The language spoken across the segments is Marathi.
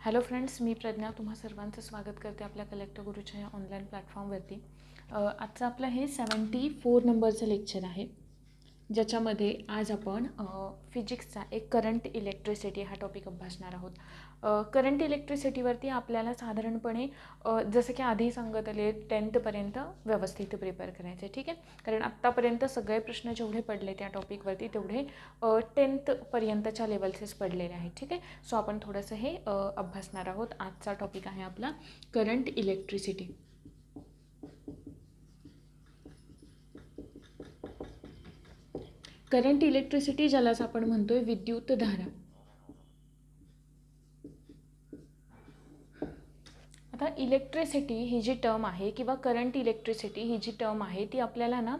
हॅलो फ्रेंड्स, मी प्रज्ञा तुम्हा सर्वांचं स्वागत करते आपल्या कलेक्टर गुरुच्या या ऑनलाईन प्लॅटफॉर्मवरती। आजचं आपलं हे 74 नंबरचं लेक्चर आहे, ज्याच्यामध्ये आज आपण फिजिक्सचा एक करंट इलेक्ट्रिसिटी हा टॉपिक अभ्यासणार आहोत। करंट इलेक्ट्रिसिटीवरती आपल्याला साधारणपणे जसं की आधी सांगत आले 10th व्यवस्थित प्रिपेअर करायचे, ठीक आहे। कारण आत्तापर्यंत सगळे प्रश्न जेवढे पडले त्या टॉपिकवरती तेवढे 10th लेवलचेच पडलेले आहेत, ठीक आहे। सो आपण थोडंसं हे अभ्यासणार आहोत। आजचा टॉपिक आहे आपला करंट इलेक्ट्रिसिटी। करंट इलेक्ट्रिसिटी ज्यालाच आपण म्हणतोय विद्युत धारा। आता इलेक्ट्रिसिटी ही जी टर्म आहे किंवा करंट इलेक्ट्रिसिटी ही जी टर्म आहे ती आपल्याला ना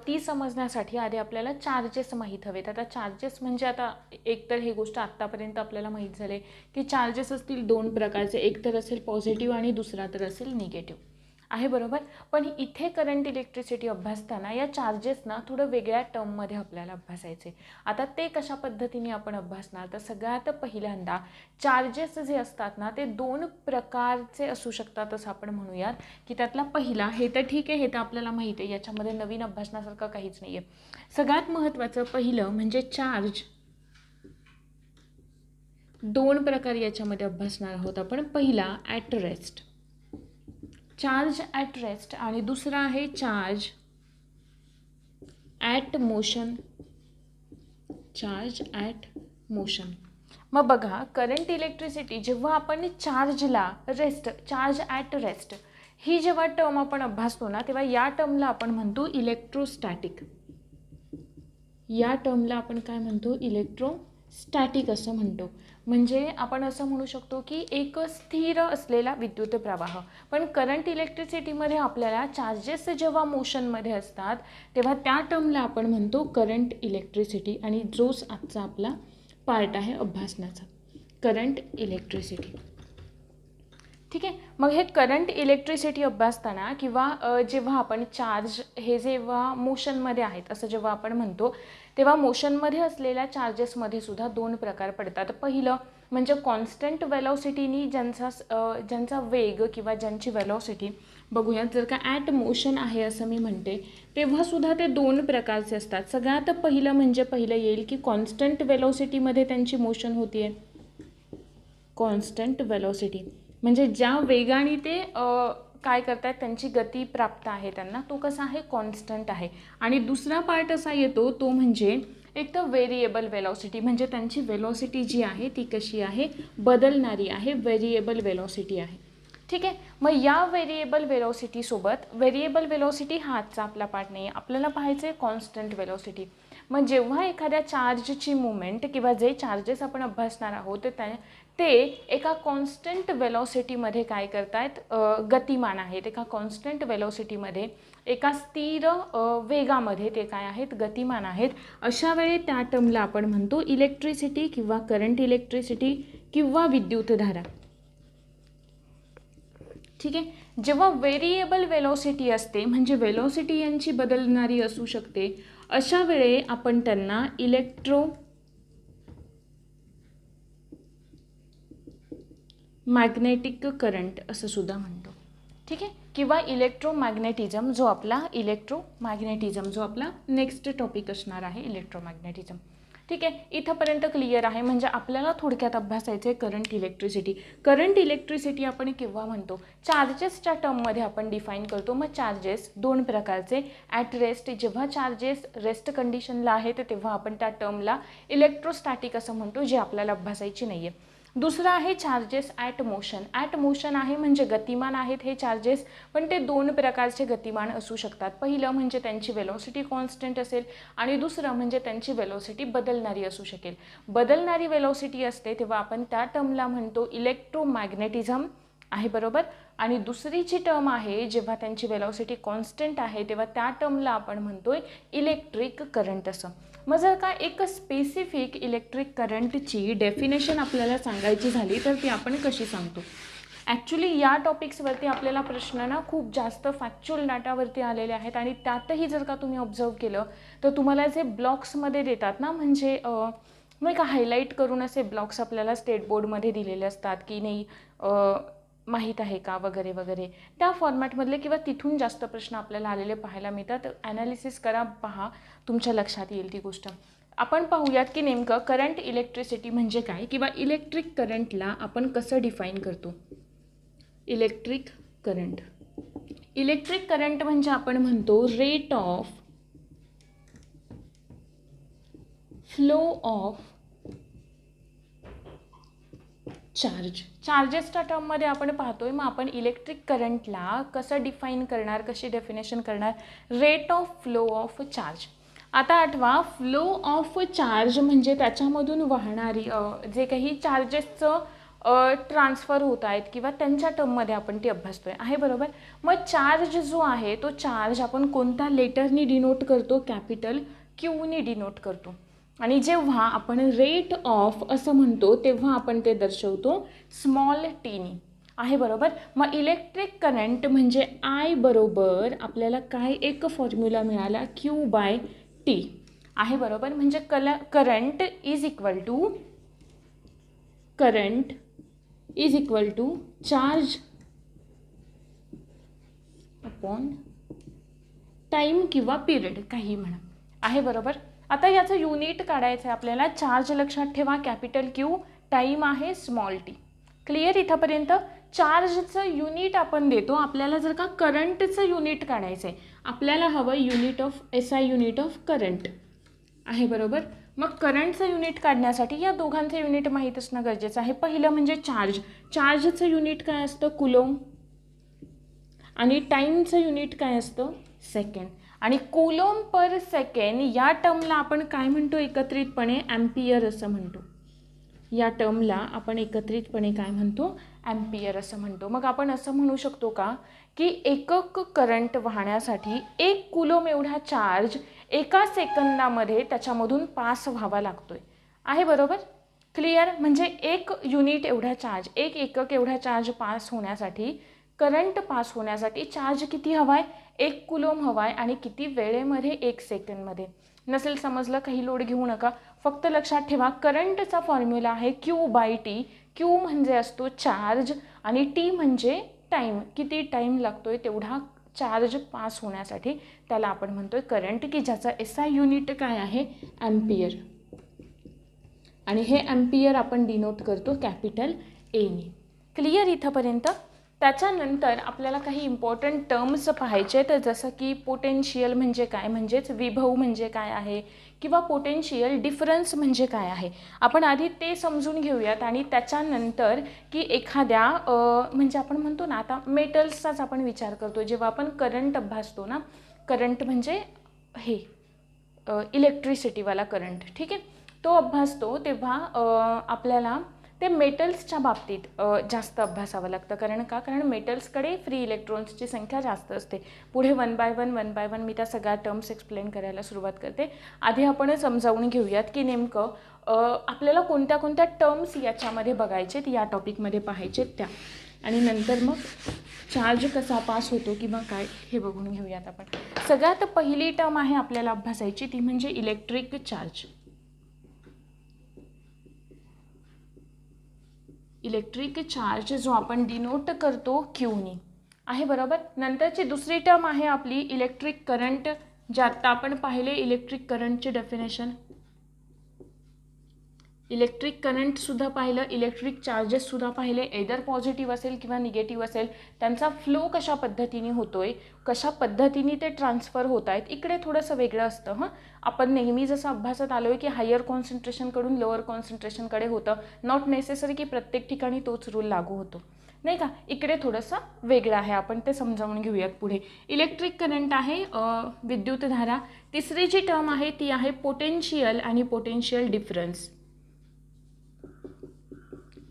ती समजण्यासाठी आधी आपल्याला चार्जेस माहीत हवेत। आता चार्जेस म्हणजे आता एक तर ही गोष्ट आत्तापर्यंत आपल्याला माहीत झाले की चार्जेस असतील दोन प्रकारचे, एक तर असेल पॉझिटिव्ह आणि दुसरा तर असेल निगेटिव्ह आहे, बरोबर। पण इथे करंट इलेक्ट्रिसिटी अभ्यासताना या चार्जेसना थोडं वेगळ्या टर्ममध्ये आपल्याला अभ्यासायचे। आता ते कशा पद्धतीने आपण अभ्यासणार, तर सगळ्यात पहिल्यांदा चार्जेस जे असतात ना ते दोन प्रकारचे असू शकतात असं आपण म्हणूयात। की त्यातला पहिला, हे तर ठीक आहे, हे तर आपल्याला माहिती आहे, याच्यामध्ये नवीन अभ्यासण्यासारखं काहीच नाही आहे। सगळ्यात महत्त्वाचं पहिलं म्हणजे चार्ज दोन प्रकार याच्यामध्ये अभ्यासणार आहोत आपण। पहिला at rest, charge at rest, आणि दुसरा आहे charge at motion, charge at motion. मग बघा, करंट इलेक्ट्रिसिटी जेव्हा आपण चार्जला रेस्ट, चार्ज ॲट रेस्ट ही जेव्हा टर्म आपण अभ्यासतो ना तेव्हा या टर्मला आपण म्हणतो इलेक्ट्रोस्टॅटिक। या टर्मला आपण काय म्हणतो, इलेक्ट्रोस्टॅटिक असं म्हणतो। म्हणजे आपण असं म्हणू शकतो की एक स्थिर असलेला विद्युत प्रवाह। पण करंट इलेक्ट्रिसिटीमध्ये आपल्याला चार्जेस जेव्हा मोशनमध्ये असतात तेव्हा त्या टर्मला आपण म्हणतो करंट इलेक्ट्रिसिटी, आणि जोच आजचा आपला पार्ट आहे अभ्यासण्याचा, करंट इलेक्ट्रिसिटी, ठीक आहे। मग हे करंट इलेक्ट्रिसिटी अभ्यासताना किंवा जेव्हा आपण चार्ज हे जेव्हा मोशनमध्ये आहेत असं जेव्हा आपण म्हणतो तेव्हा मोशनमध्ये असलेल्या चार्जेसमध्ये सुद्धा दोन प्रकार पडतात। पहिलं म्हणजे कॉन्स्टंट वेलॉसिटीनी ज्यांचा वेग किंवा ज्यांची वेलॉसिटी बघूयात, जर का ॲट मोशन आहे असं मी म्हणते तेव्हा सुद्धा ते दोन प्रकारचे असतात। सगळ्यात पहिलं म्हणजे पहिलं येईल की कॉन्स्टंट वेलॉसिटीमध्ये त्यांची मोशन होतीये, कॉन्स्टंट वेलॉसिटी म्हणजे ज्या वेगाने ते काय करतात, त्यांची गती प्राप्त आहे त्यांना, तो कसा आहे, कॉन्स्टंट आहे। आणि दुसरा पार्ट असा येतो तो म्हणजे एक तर व्हेरिएबल वेलॉसिटी, म्हणजे त्यांची वेलॉसिटी जी आहे ती कशी आहे, बदलणारी आहे, व्हेरिएबल वेलॉसिटी आहे, ठीक आहे। मग या व्हेरिएबल वेलॉसिटीसोबत, व्हेरिएबल वेलॉसिटी हा आजचा आपला पार्ट नाही आहे, आपल्याला पाहायचं आहे कॉन्स्टंट वेलॉसिटी। मग जेव्हा एखाद्या चार्जची मुवमेंट किंवा जे चार्जेस आपण अभ्यासणार आहोत ते एका कॉन्स्टंट वेलॉसिटीमध्ये काय करतायत, गतिमान आहेत, एका कॉन्स्टंट वेलॉसिटीमध्ये एका स्थिर वेगामध्ये ते काय आहेत, गतिमान आहेत। अशा वेळी त्या टर्मला आपण म्हणतो इलेक्ट्रिसिटी किंवा करंट इलेक्ट्रिसिटी किंवा विद्युतधारा, ठीक आहे। जेव्हा व्हेरिएबल वेलॉसिटी असते म्हणजे वेलॉसिटी यांची बदलणारी असू शकते, अशा वेळी आपण त्यांना मॅग्नेटिक करंट असं सुद्धा म्हणतो, ठीक आहे। किंवा इलेक्ट्रोमॅग्नेटिझम जो आपला नेक्स्ट टॉपिक असणार आहे, इलेक्ट्रोमॅग्नेटिझम, ठीक आहे। इथंपर्यंत क्लिअर आहे। म्हणजे आपल्याला थोडक्यात अभ्यासायचं आहे करंट इलेक्ट्रिसिटी। करंट इलेक्ट्रिसिटी आपण केव्हा म्हणतो, चार्जेसच्या टर्ममध्ये आपण डिफाईन करतो। मग चार्जेस दोन प्रकारचे, ॲट रेस्ट, जेव्हा चार्जेस रेस्ट कंडिशनला आहेत तेव्हा आपण त्या टर्मला इलेक्ट्रोस्टॅटिक असं म्हणतो, जे आपल्याला अभ्यासायची नाही आहे। दुसरं आहे charges at motion. At motion आहे म्हणजे गतिमान आहेत हे चार्जेस, पण ते दोन प्रकारचे गतिमान असू शकतात। पहिलं म्हणजे त्यांची वेलॉसिटी कॉन्स्टंट असेल आणि दुसरं म्हणजे त्यांची वेलॉसिटी बदलणारी असू शकेल। बदलणारी वेलॉसिटी असते तेव्हा आपण त्या टर्मला म्हणतो इलेक्ट्रोमॅग्नेटिझम आहे, बरोबर। आणि दुसरी जी टर्म आहे जेव्हा त्यांची वेलॉसिटी कॉन्स्टंट आहे तेव्हा त्या टर्मला आपण म्हणतोय इलेक्ट्रिक करंट असं। मग जर का एक स्पेसिफिक इलेक्ट्रिक करंटची डेफिनेशन आपल्याला सांगायची झाली तर ती आपण कशी सांगतो, ॲक्च्युली या टॉपिक्सवरती आपल्याला प्रश्न ना खूप जास्त फॅक्च्युअल डाटावरती आलेले आहेत, आणि त्यातही जर का तुम्ही ऑब्झर्व केलं तर तुम्हाला जे ब्लॉक्समध्ये देतात ना, म्हणजे मग का हायलाईट करून असे ब्लॉक्स आपल्याला स्टेट बोर्डमध्ये दिलेले असतात की नाही माहीत आहे का वगैरे वगैरे, त्या फॉर्मॅटमधले किंवा तिथून जास्त प्रश्न आपल्याला आलेले पाहायला मिळतात. ॲनालिसिस करा, पहा, तुमच्या लक्षात येईल ती गोष्ट. आपण पाहूयात की नेमकं करंट इलेक्ट्रिसिटी म्हणजे काय किंवा इलेक्ट्रिक करंटला आपण कसं डिफाईन करतो. इलेक्ट्रिक करंट म्हणजे आपण म्हणतो रेट ऑफ फ्लो ऑफ चार्जेसच्या टर्ममध्ये आपण पाहतोय. मग आपण इलेक्ट्रिक करंटला कसं डिफाईन करणार, कशी डेफिनेशन करणार, rate of flow of charge. आता आठवा, फ्लो ऑफ चार्ज म्हणजे त्याच्यामधून वाहणारी जे काही चार्जेसचं ट्रान्सफर होत आहेत किंवा त्यांच्या टर्ममध्ये आपण ते अभ्यासतोय आहे, बरोबर. मग चार्ज जो आहे तो चार्ज आपण कोणत्या लेटरनी डिनोट करतो, कॅपिटल क्यूनी डिनोट करतो. आणि जेव्हा आपण रेट ऑफ असं म्हणतो तेव्हा आपण ते दर्शवतो स्मॉल टीनी आहे, बरोबर. मग इलेक्ट्रिक करंट म्हणजे आय बरोबर आपल्याला काय एक फॉर्म्युला मिळाला Q/T आहे, बरोबर. म्हणजे current is equal to charge upon time किंवा पिरियड काही म्हणा आहे, बरोबर. आता याचं युनिट काढायचं आहे आपल्याला. चार्ज लक्षात ठेवा, कॅपिटल Q, टाईम आहे स्मॉल टी. क्लिअर इथंपर्यंत. चार्जचं युनिट आपण देतो. आपल्याला जर का करंटचं युनिट काढायचं आहे, आपल्याला हवं unit of SI, unit of current आहे, बरोबर. मग करंटचं युनिट काढण्यासाठी या दोघांचं युनिट माहीत असणं गरजेचं आहे. पहिलं म्हणजे चार्जचं युनिट काय असतं, कुलोम. आणि टाईमचं युनिट काय असतं, सेकंड. आणि कुलोम पर सेकंड या टर्मला आपण काय म्हणतो एकत्रितपणे, ॲम्पियर असं म्हणतो. या टर्मला आपण एकत्रितपणे काय म्हणतो, ॲम्पियर असं म्हणतो. मग आपण असं म्हणू शकतो का की एकक करंट वाहण्यासाठी 1 कुलोम एवढा चार्ज एका सेकंदामध्ये त्याच्यामधून पास व्हावा लागतोय आहे, बरोबर. क्लिअर. म्हणजे 1 युनिट एवढा चार्ज, 1 एकक एवढा चार्ज पास होण्यासाठी, करंट पास होण्यासाठी चार्ज किती हवा आहे, 1 कुलोम हवा आहे. आणि किती वेळेमध्ये, 1 सेकंडमध्ये. नसेल समजलं काही लोड घेऊ नका, फक्त लक्षात ठेवा करंटचा फॉर्म्युला आहे Q/T. Q म्हणजे असतो चार्ज आणि T म्हणजे टाईम, किती टाईम लागतोय तेवढा चार्ज पास होण्यासाठी, त्याला आपण म्हणतोय करंट, की ज्याचा SI युनिट काय आहे, ॲम्पियर. आणि हे ॲम्पियर आपण डिनोट करतो कॅपिटल एनी. क्लिअर इथंपर्यंत. त्याच्यानंतर आपल्याला काही इम्पॉर्टंट टर्म्स पाहायचे, तर जसं की पोटेन्शियल म्हणजे काय, म्हणजेच विभव म्हणजे काय आहे, किंवा पोटेन्शियल डिफरन्स म्हणजे काय आहे. आपण आधी ते समजून घेऊयात आणि त्याच्यानंतर की एखाद्या म्हणजे आपण म्हणतो ना, आता मेटल्सचाच आपण विचार करतो जेव्हा आपण करंट अभ्यासतो ना, करंट म्हणजे हे इलेक्ट्रिसिटीवाला करंट, ठीक आहे, तो अभ्यासतो तेव्हा आपल्याला ते मेटल्सच्या बाबतीत जास्त अभ्यासावं लागतं. कारण मेटल्सकडे फ्री इलेक्ट्रॉन्सची संख्या जास्त असते. पुढे वन बाय वन मी त्या सगळ्या टर्म्स एक्सप्लेन करायला सुरुवात करते. आधी आपण समजावून घेऊयात की नेमकं आपल्याला कोणत्या कोणत्या टर्म्स याच्यामध्ये बघायचेत, या टॉपिकमध्ये पाहायचेत त्या, आणि नंतर मग चार्ज कसा पास होतो किंवा काय हे बघून घेऊयात आपण. सगळ्यात पहिली टर्म आहे आपल्याला अभ्यासायची, ती म्हणजे इलेक्ट्रिक चार्ज. इलेक्ट्रिक चार्ज जो आपण डिनोट करतो क्यूनी आहे, बरोबर. नंतरची दुसरी टर्म आहे आपली इलेक्ट्रिक करंट, जे आत्ता आपण पाहिले इलेक्ट्रिक करंटचे डेफिनेशन. इलेक्ट्रिक करंटसुद्धा पाहिलं, इलेक्ट्रिक चार्जेससुद्धा पाहिले, एदर पॉझिटिव्ह असेल किंवा निगेटिव्ह असेल, त्यांचा फ्लो कशा पद्धतीने होतोय, कशा पद्धतीने ते ट्रान्सफर होत आहेत. इकडे थोडंसं वेगळं असतं. आपण नेहमी जसं अभ्यासात आलो आहे की हायर कॉन्सन्ट्रेशनकडून लोअर कॉन्सन्ट्रेशनकडे होतं, नॉट नेसेसरी की प्रत्येक ठिकाणी तोच रूल लागू होतो, नाही का. इकडे थोडंसं वेगळं आहे, आपण ते समजावून घेऊयात पुढे. इलेक्ट्रिक करंट आहे विद्युतधारा. तिसरी जी टर्म आहे ती आहे पोटेन्शियल आणि पोटेन्शियल डिफरन्स.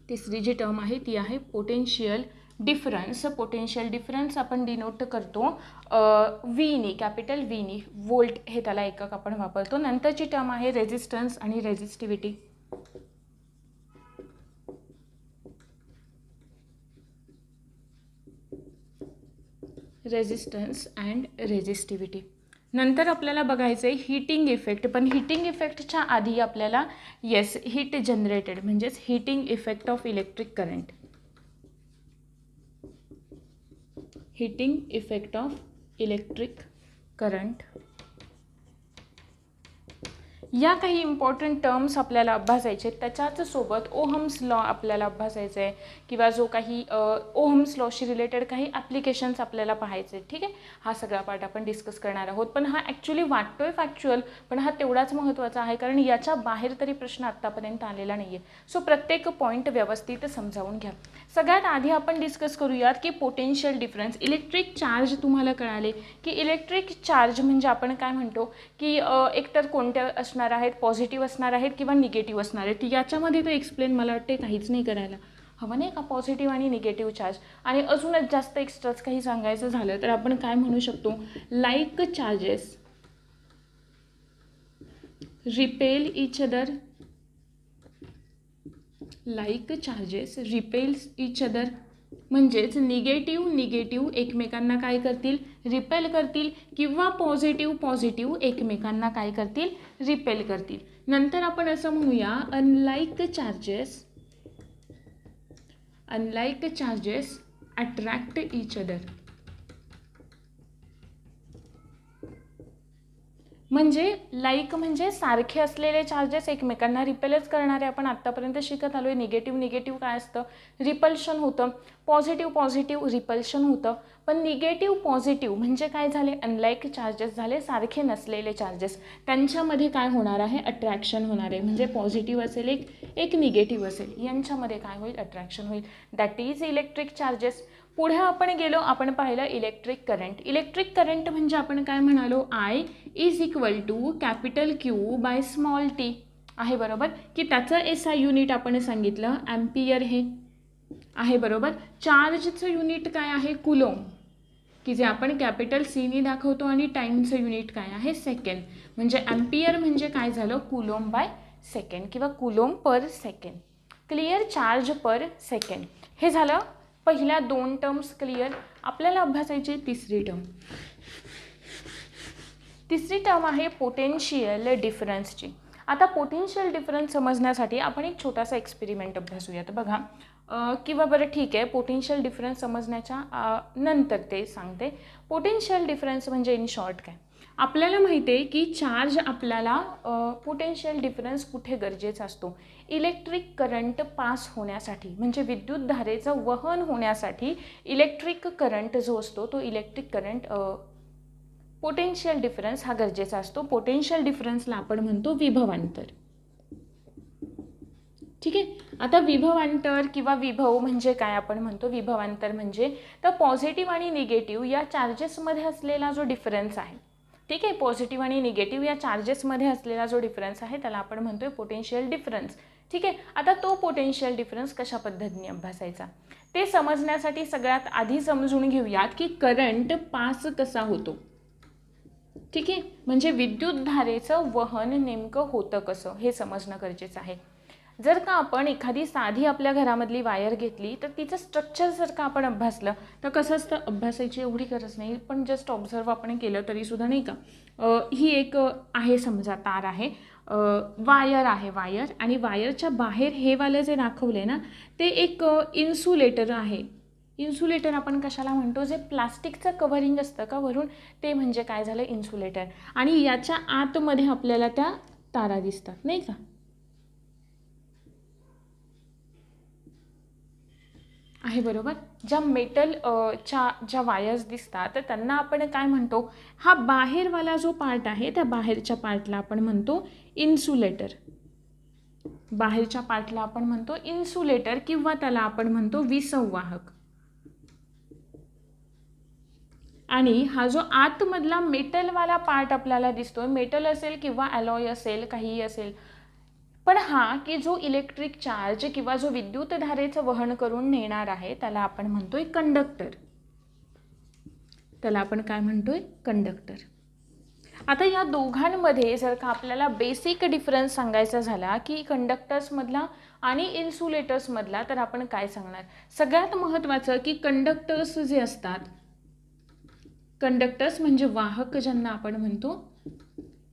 तिसरी जी टर्म आहे ती आहे पोटेन्शियल डिफरन्स. पोटेन्शियल डिफरन्स आपण डिनोट करतो व्हीनी, कॅपिटल व्हीनी, वोल्ट हे त्याला एकक आपण वापरतो. नंतरची टर्म आहे रेझिस्टन्स आणि रेझिस्टिव्हिटी. Resistance and resistivity. नंतर आपल्याला बघायचं आहे हीटिंग इफेक्ट, पण हीटिंग इफेक्टच्या आधी आपल्याला येस हीट जनरेटेड म्हणजेच heating effect of electric current, heating effect of electric current, या काही इम्पॉर्टंट टर्म्स आपल्याला अभ्यासायचे. त्याच्याच सोबत ओहम्स लॉ आपल्याला अभ्यासायचं आहे किंवा जो काही ओहम्स लॉशी रिलेटेड काही ॲप्लिकेशन्स आपल्याला पाहायचे. ठीक आहे, हा सगळा पार्ट आपण डिस्कस करणार आहोत. पण हा ॲक्च्युली वाटतोय फॅक्च्युअल, पण हा तेवढाच महत्त्वाचा आहे कारण याच्या बाहेर तरी प्रश्न आत्तापर्यंत आलेला नाही आहे. सो प्रत्येक पॉईंट व्यवस्थित समजावून घ्या. सगळ्यात आधी आपण डिस्कस करूयात की पोटेन्शियल डिफरन्स. इलेक्ट्रिक चार्ज तुम्हाला कळाले की इलेक्ट्रिक चार्ज म्हणजे आपण काय म्हणतो की एकतर कोणत्या असणार आहेत, पॉझिटिव्ह असणार आहेत किंवा निगेटिव्ह असणार आहेत. याच्यामध्ये तर एक्सप्लेन मला वाटते काहीच नाही करायला हवं नाही का, पॉझिटिव्ह आणि निगेटिव्ह चार्ज. आणि अजूनच जास्त एक्स्ट्राच काही सांगायचं झालं तर आपण काय म्हणू शकतो, like charges repel each other, like charges repels each other म्हणजेच निगेटिव्ह एकमेकांना काय करतील, रिपेल करतील किंवा पॉझिटिव्ह एकमेकांना काय करतील, रिपेल करतील. नंतर आपण असं म्हणूया unlike charges attract each other, म्हणजे लाईक म्हणजे सारखे असलेले चार्जेस एकमेकांना रिपेलच करणारे आपण आत्तापर्यंत शिकत आलो आहे. निगेटिव्ह काय असतं, रिपल्शन होतं. पॉझिटिव्ह रिपल्शन होतं. पण निगेटिव्ह पॉझिटिव्ह म्हणजे काय झाले, अनलाईक चार्जेस झाले, सारखे नसलेले चार्जेस. त्यांच्यामध्ये काय होणार आहे, अट्रॅक्शन होणार आहे. म्हणजे पॉझिटिव्ह असेल एक निगेटिव्ह असेल, यांच्यामध्ये काय होईल, अट्रॅक्शन होईल. That is electric charges. पुढे आपण गेलो, आपण पाहिलं इलेक्ट्रिक करंट. इलेक्ट्रिक करंट म्हणजे आपण काय म्हणालो, I is equal to capital Q by small t आहे बरोबर. की त्याचं SI युनिट आपण सांगितलं ॲम्पियर हे आहे बरोबर. चार्जचं युनिट काय आहे, कुलोम, की जे आपण कॅपिटल Cनी दाखवतो. आणि टाईमचं युनिट काय आहे, सेकंड. म्हणजे ॲम्पियर म्हणजे काय झालं, कुलोम बाय सेकंड किंवा कुलोम पर सेकंड. क्लिअर, चार्ज पर सेकंड. हे झालं पहिल्या 2 टर्म्स क्लिअर. आपल्याला अभ्यासायची तिसरी टर्म आहे पोटेन्शियल डिफरन्सची. आता पोटेन्शियल डिफरन्स समजण्यासाठी आपण एक छोटासा एक्सपेरिमेंट अभ्यासूयात. बघा किंवा बरं ठीक आहे, पोटेन्शियल डिफरन्स समजण्याच्या नंतर ते सांगते. पोटेन्शियल डिफरन्स म्हणजे इन शॉर्ट काय, आपल्याला माहिती आहे की चार्ज आपल्याला पोटेन्शियल डिफरन्स कुठे गरजेचा असतो, इलेक्ट्रिक करंट पास होण्यासाठी म्हणजे विद्युत धारेचं वहन होण्यासाठी इलेक्ट्रिक करंट जो असतो तो इलेक्ट्रिक करंट पोटेन्शियल डिफरन्स हा गरजेचा असतो. पोटेन्शियल डिफरन्सला आपण म्हणतो विभवांतर. ठीक आहे, आता विभवांतर किंवा विभव म्हणजे काय आपण म्हणतो, विभवांतर म्हणजे तर पॉझिटिव्ह आणि निगेटिव्ह या चार्जेसमध्ये असलेला जो डिफरन्स आहे. ठीक आहे, पॉझिटिव्ह आणि निगेटिव्ह या चार्जेसमध्ये असलेला जो डिफरन्स आहे त्याला आपण म्हणतोय पोटेन्शियल डिफरन्स. ठीक आहे, आता तो पोटेन्शियल डिफरन्स कशा पद्धतीने अभ्यासायचा ते समजण्यासाठी सगळ्यात आधी समजून घेऊयात की करंट पास कसा होतो. ठीक आहे, म्हणजे विद्युत धारेचं वहन नेमकं होतं कसं हे समजणं गरजेचं आहे. जर का आपण एखादी साधी आपल्या घरामधली वायर घेतली तर तिचं स्ट्रक्चर जर का आपण अभ्यासलं तर कसं असतं, अभ्यासाची एवढी गरज नाही पण जस्ट ऑब्झर्व आपण केलं तरीसुद्धा नाही का, ही एक आहे समजा तार आहे, वायर आहे वायर, आणि वायरच्या बाहेर हे वालं जे दाखवले ना ते एक इन्सुलेटर आहे. इन्सुलेटर आपण कशाला म्हणतो, जे प्लास्टिकचं कव्हरिंग असतं का वरून, ते म्हणजे काय झालं, इन्सुलेटर. आणि याच्या आतमध्ये आपल्याला त्या तारा दिसतात नाही का, आहे बरोबर. ज्या मेटल ज्या वायर्स दिसतात तर त्यांना आपण काय म्हणतो, हा बाहेरवाला जो पार्ट आहे त्या बाहेरच्या पार्टला आपण म्हणतो इन्सुलेटर. बाहेरच्या पार्टला आपण म्हणतो इन्सुलेटर किंवा त्याला आपण म्हणतो विसंवाहक. आणि हा जो आतमधला मेटलवाला पार्ट आपल्याला दिसतोय, मेटल असेल किंवा अलॉय असेल, काहीही असेल, पण हा की जो इलेक्ट्रिक चार्ज किंवा जो विद्युत धारेचं वहन करून नेणार आहे त्याला आपण म्हणतोय कंडक्टर. त्याला आपण काय म्हणतोय, कंडक्टर. आता या दोघांमध्ये जर का आपल्याला बेसिक डिफरन्स सांगायचा झाला की कंडक्टर्समधला आणि इन्सुलेटर्समधला, तर आपण काय सांगणार, सगळ्यात महत्त्वाचं की कंडक्टर्स जे असतात, कंडक्टर्स म्हणजे वाहक ज्यांना आपण म्हणतो,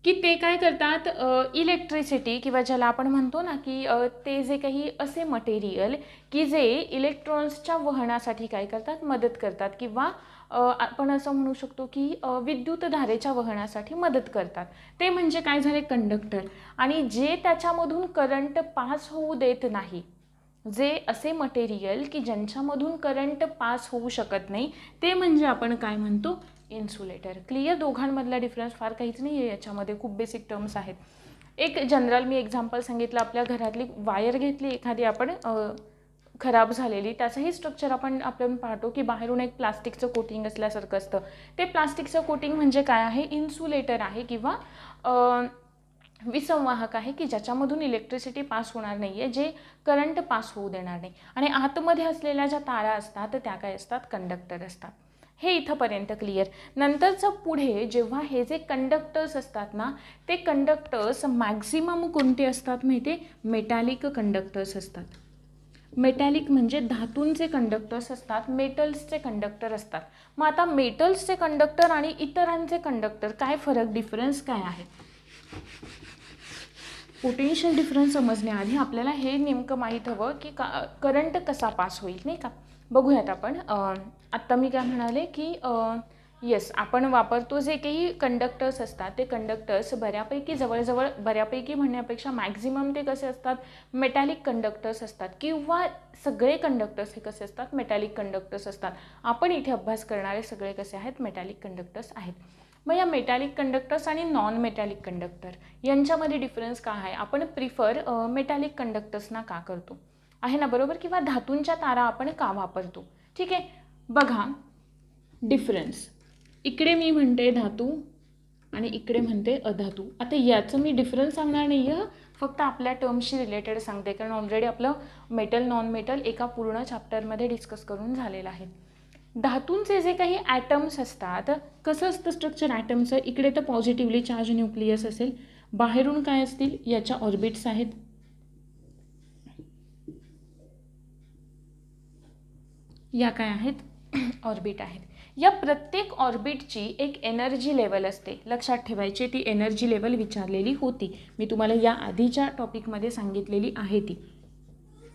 की ते काय करतात, इलेक्ट्रिसिटी किंवा ज्याला आपण म्हणतो ना की ते जे काही असे मटेरियल की जे इलेक्ट्रॉन्सच्या वहनासाठी काय करतात, मदत करतात किंवा आपण असं म्हणू शकतो की विद्युतधारेच्या वहनासाठी मदत करतात, ते म्हणजे काय झाले, कंडक्टर. आणि जे त्याच्यामधून करंट पास होऊ देत नाही, जे असे मटेरियल की ज्यांच्यामधून करंट पास होऊ शकत नाही, ते म्हणजे आपण काय म्हणतो, इन्सुलेटर. क्लिअर? दोघांमधला डिफरन्स फार काहीच नाही आहे याच्यामध्ये, खूप बेसिक टर्म्स आहेत. एक जनरल मी एक्झाम्पल सांगितलं, आपल्या घरातली वायर घेतली एखादी आपण खराब झालेली, त्याचंही स्ट्रक्चर आपण पाहतो की बाहेरून एक प्लास्टिकचं कोटिंग असल्यासारखं असतं. ते प्लास्टिकचं कोटिंग म्हणजे काय आहे, इन्सुलेटर आहे किंवा विसंवाहक आहे की ज्याच्यामधून इलेक्ट्रिसिटी पास होणार नाही आहे, जे करंट पास होऊ देणार नाही. आणि आतमध्ये असलेल्या ज्या तारा असतात त्या काय असतात, कंडक्टर असतात. हे इथंपर्यंत क्लिअर. नंतरचं पुढे जेव्हा हे जे कंडक्टर्स असतात ना, ते कंडक्टर्स मॅक्झिमम कोणते असतात माहिती आहे, मेटॅलिक कंडक्टर्स असतात. मेटॅलिक म्हणजे धातूंचे कंडक्टर्स असतात, मेटल्सचे कंडक्टर असतात. मग आता मेटल्सचे कंडक्टर आणि इतरांचे कंडक्टर काय फरक, डिफरन्स काय आहे? पोटेन्शियल डिफरन्स समजण्याआधी आपल्याला हे नेमकं माहीत हवं की करंट कसा पास होईल, नाही का. बघूयात आपण. आत्ता मी काय म्हणाले की येस, आपण वापरतो जे काही कंडक्टर्स असतात ते कंडक्टर्स बऱ्यापैकी, जवळजवळ बऱ्यापैकी म्हणण्यापेक्षा मॅक्झिमम ते कसे असतात, मेटॅलिक कंडक्टर्स असतात किंवा सगळे कंडक्टर्स हे कसे असतात, मेटॅलिक कंडक्टर्स असतात. आपण इथे अभ्यास करणारे सगळे कसे आहेत, मेटॅलिक कंडक्टर्स आहेत. मग या मेटॅलिक कंडक्टर्स आणि नॉन मेटॅलिक कंडक्टर यांच्यामध्ये डिफरन्स काय आहे, आपण प्रिफर मेटॅलिक कंडक्टर्सना का करतो, आहे ना, बरोबर, किंवा धातूंच्या तारा आपण का वापरतो. ठीक आहे, बघा डिफरन्स. इकडे मी म्हणते धातू आणि इकडे म्हणते अधातू. आता याचं मी डिफरन्स सांगणार नाही आहे, फक्त आपल्या टर्मशी रिलेटेड सांगते, कारण ऑलरेडी आपलं मेटल नॉन मेटल एका पूर्ण चॅप्टरमध्ये डिस्कस करून झालेलं आहे. धातूंचे जे काही ॲटम्स असतात, कसं असतं स्ट्रक्चर ॲटमचं, इकडे तर पॉझिटिव्हली चार्ज न्यूक्लियस असेल, बाहेरून काय असतील, याच्या ऑर्बिट्स आहेत, या काय आहेत, ऑर्बिट आहेत. या प्रत्येक ऑर्बिटची एक एनर्जी लेवल असते, लक्षात ठेवायची. ती एनर्जी लेवल विचारलेली होती, मी तुम्हाला या आधीच्या टॉपिकमध्ये सांगितलेली आहे. ती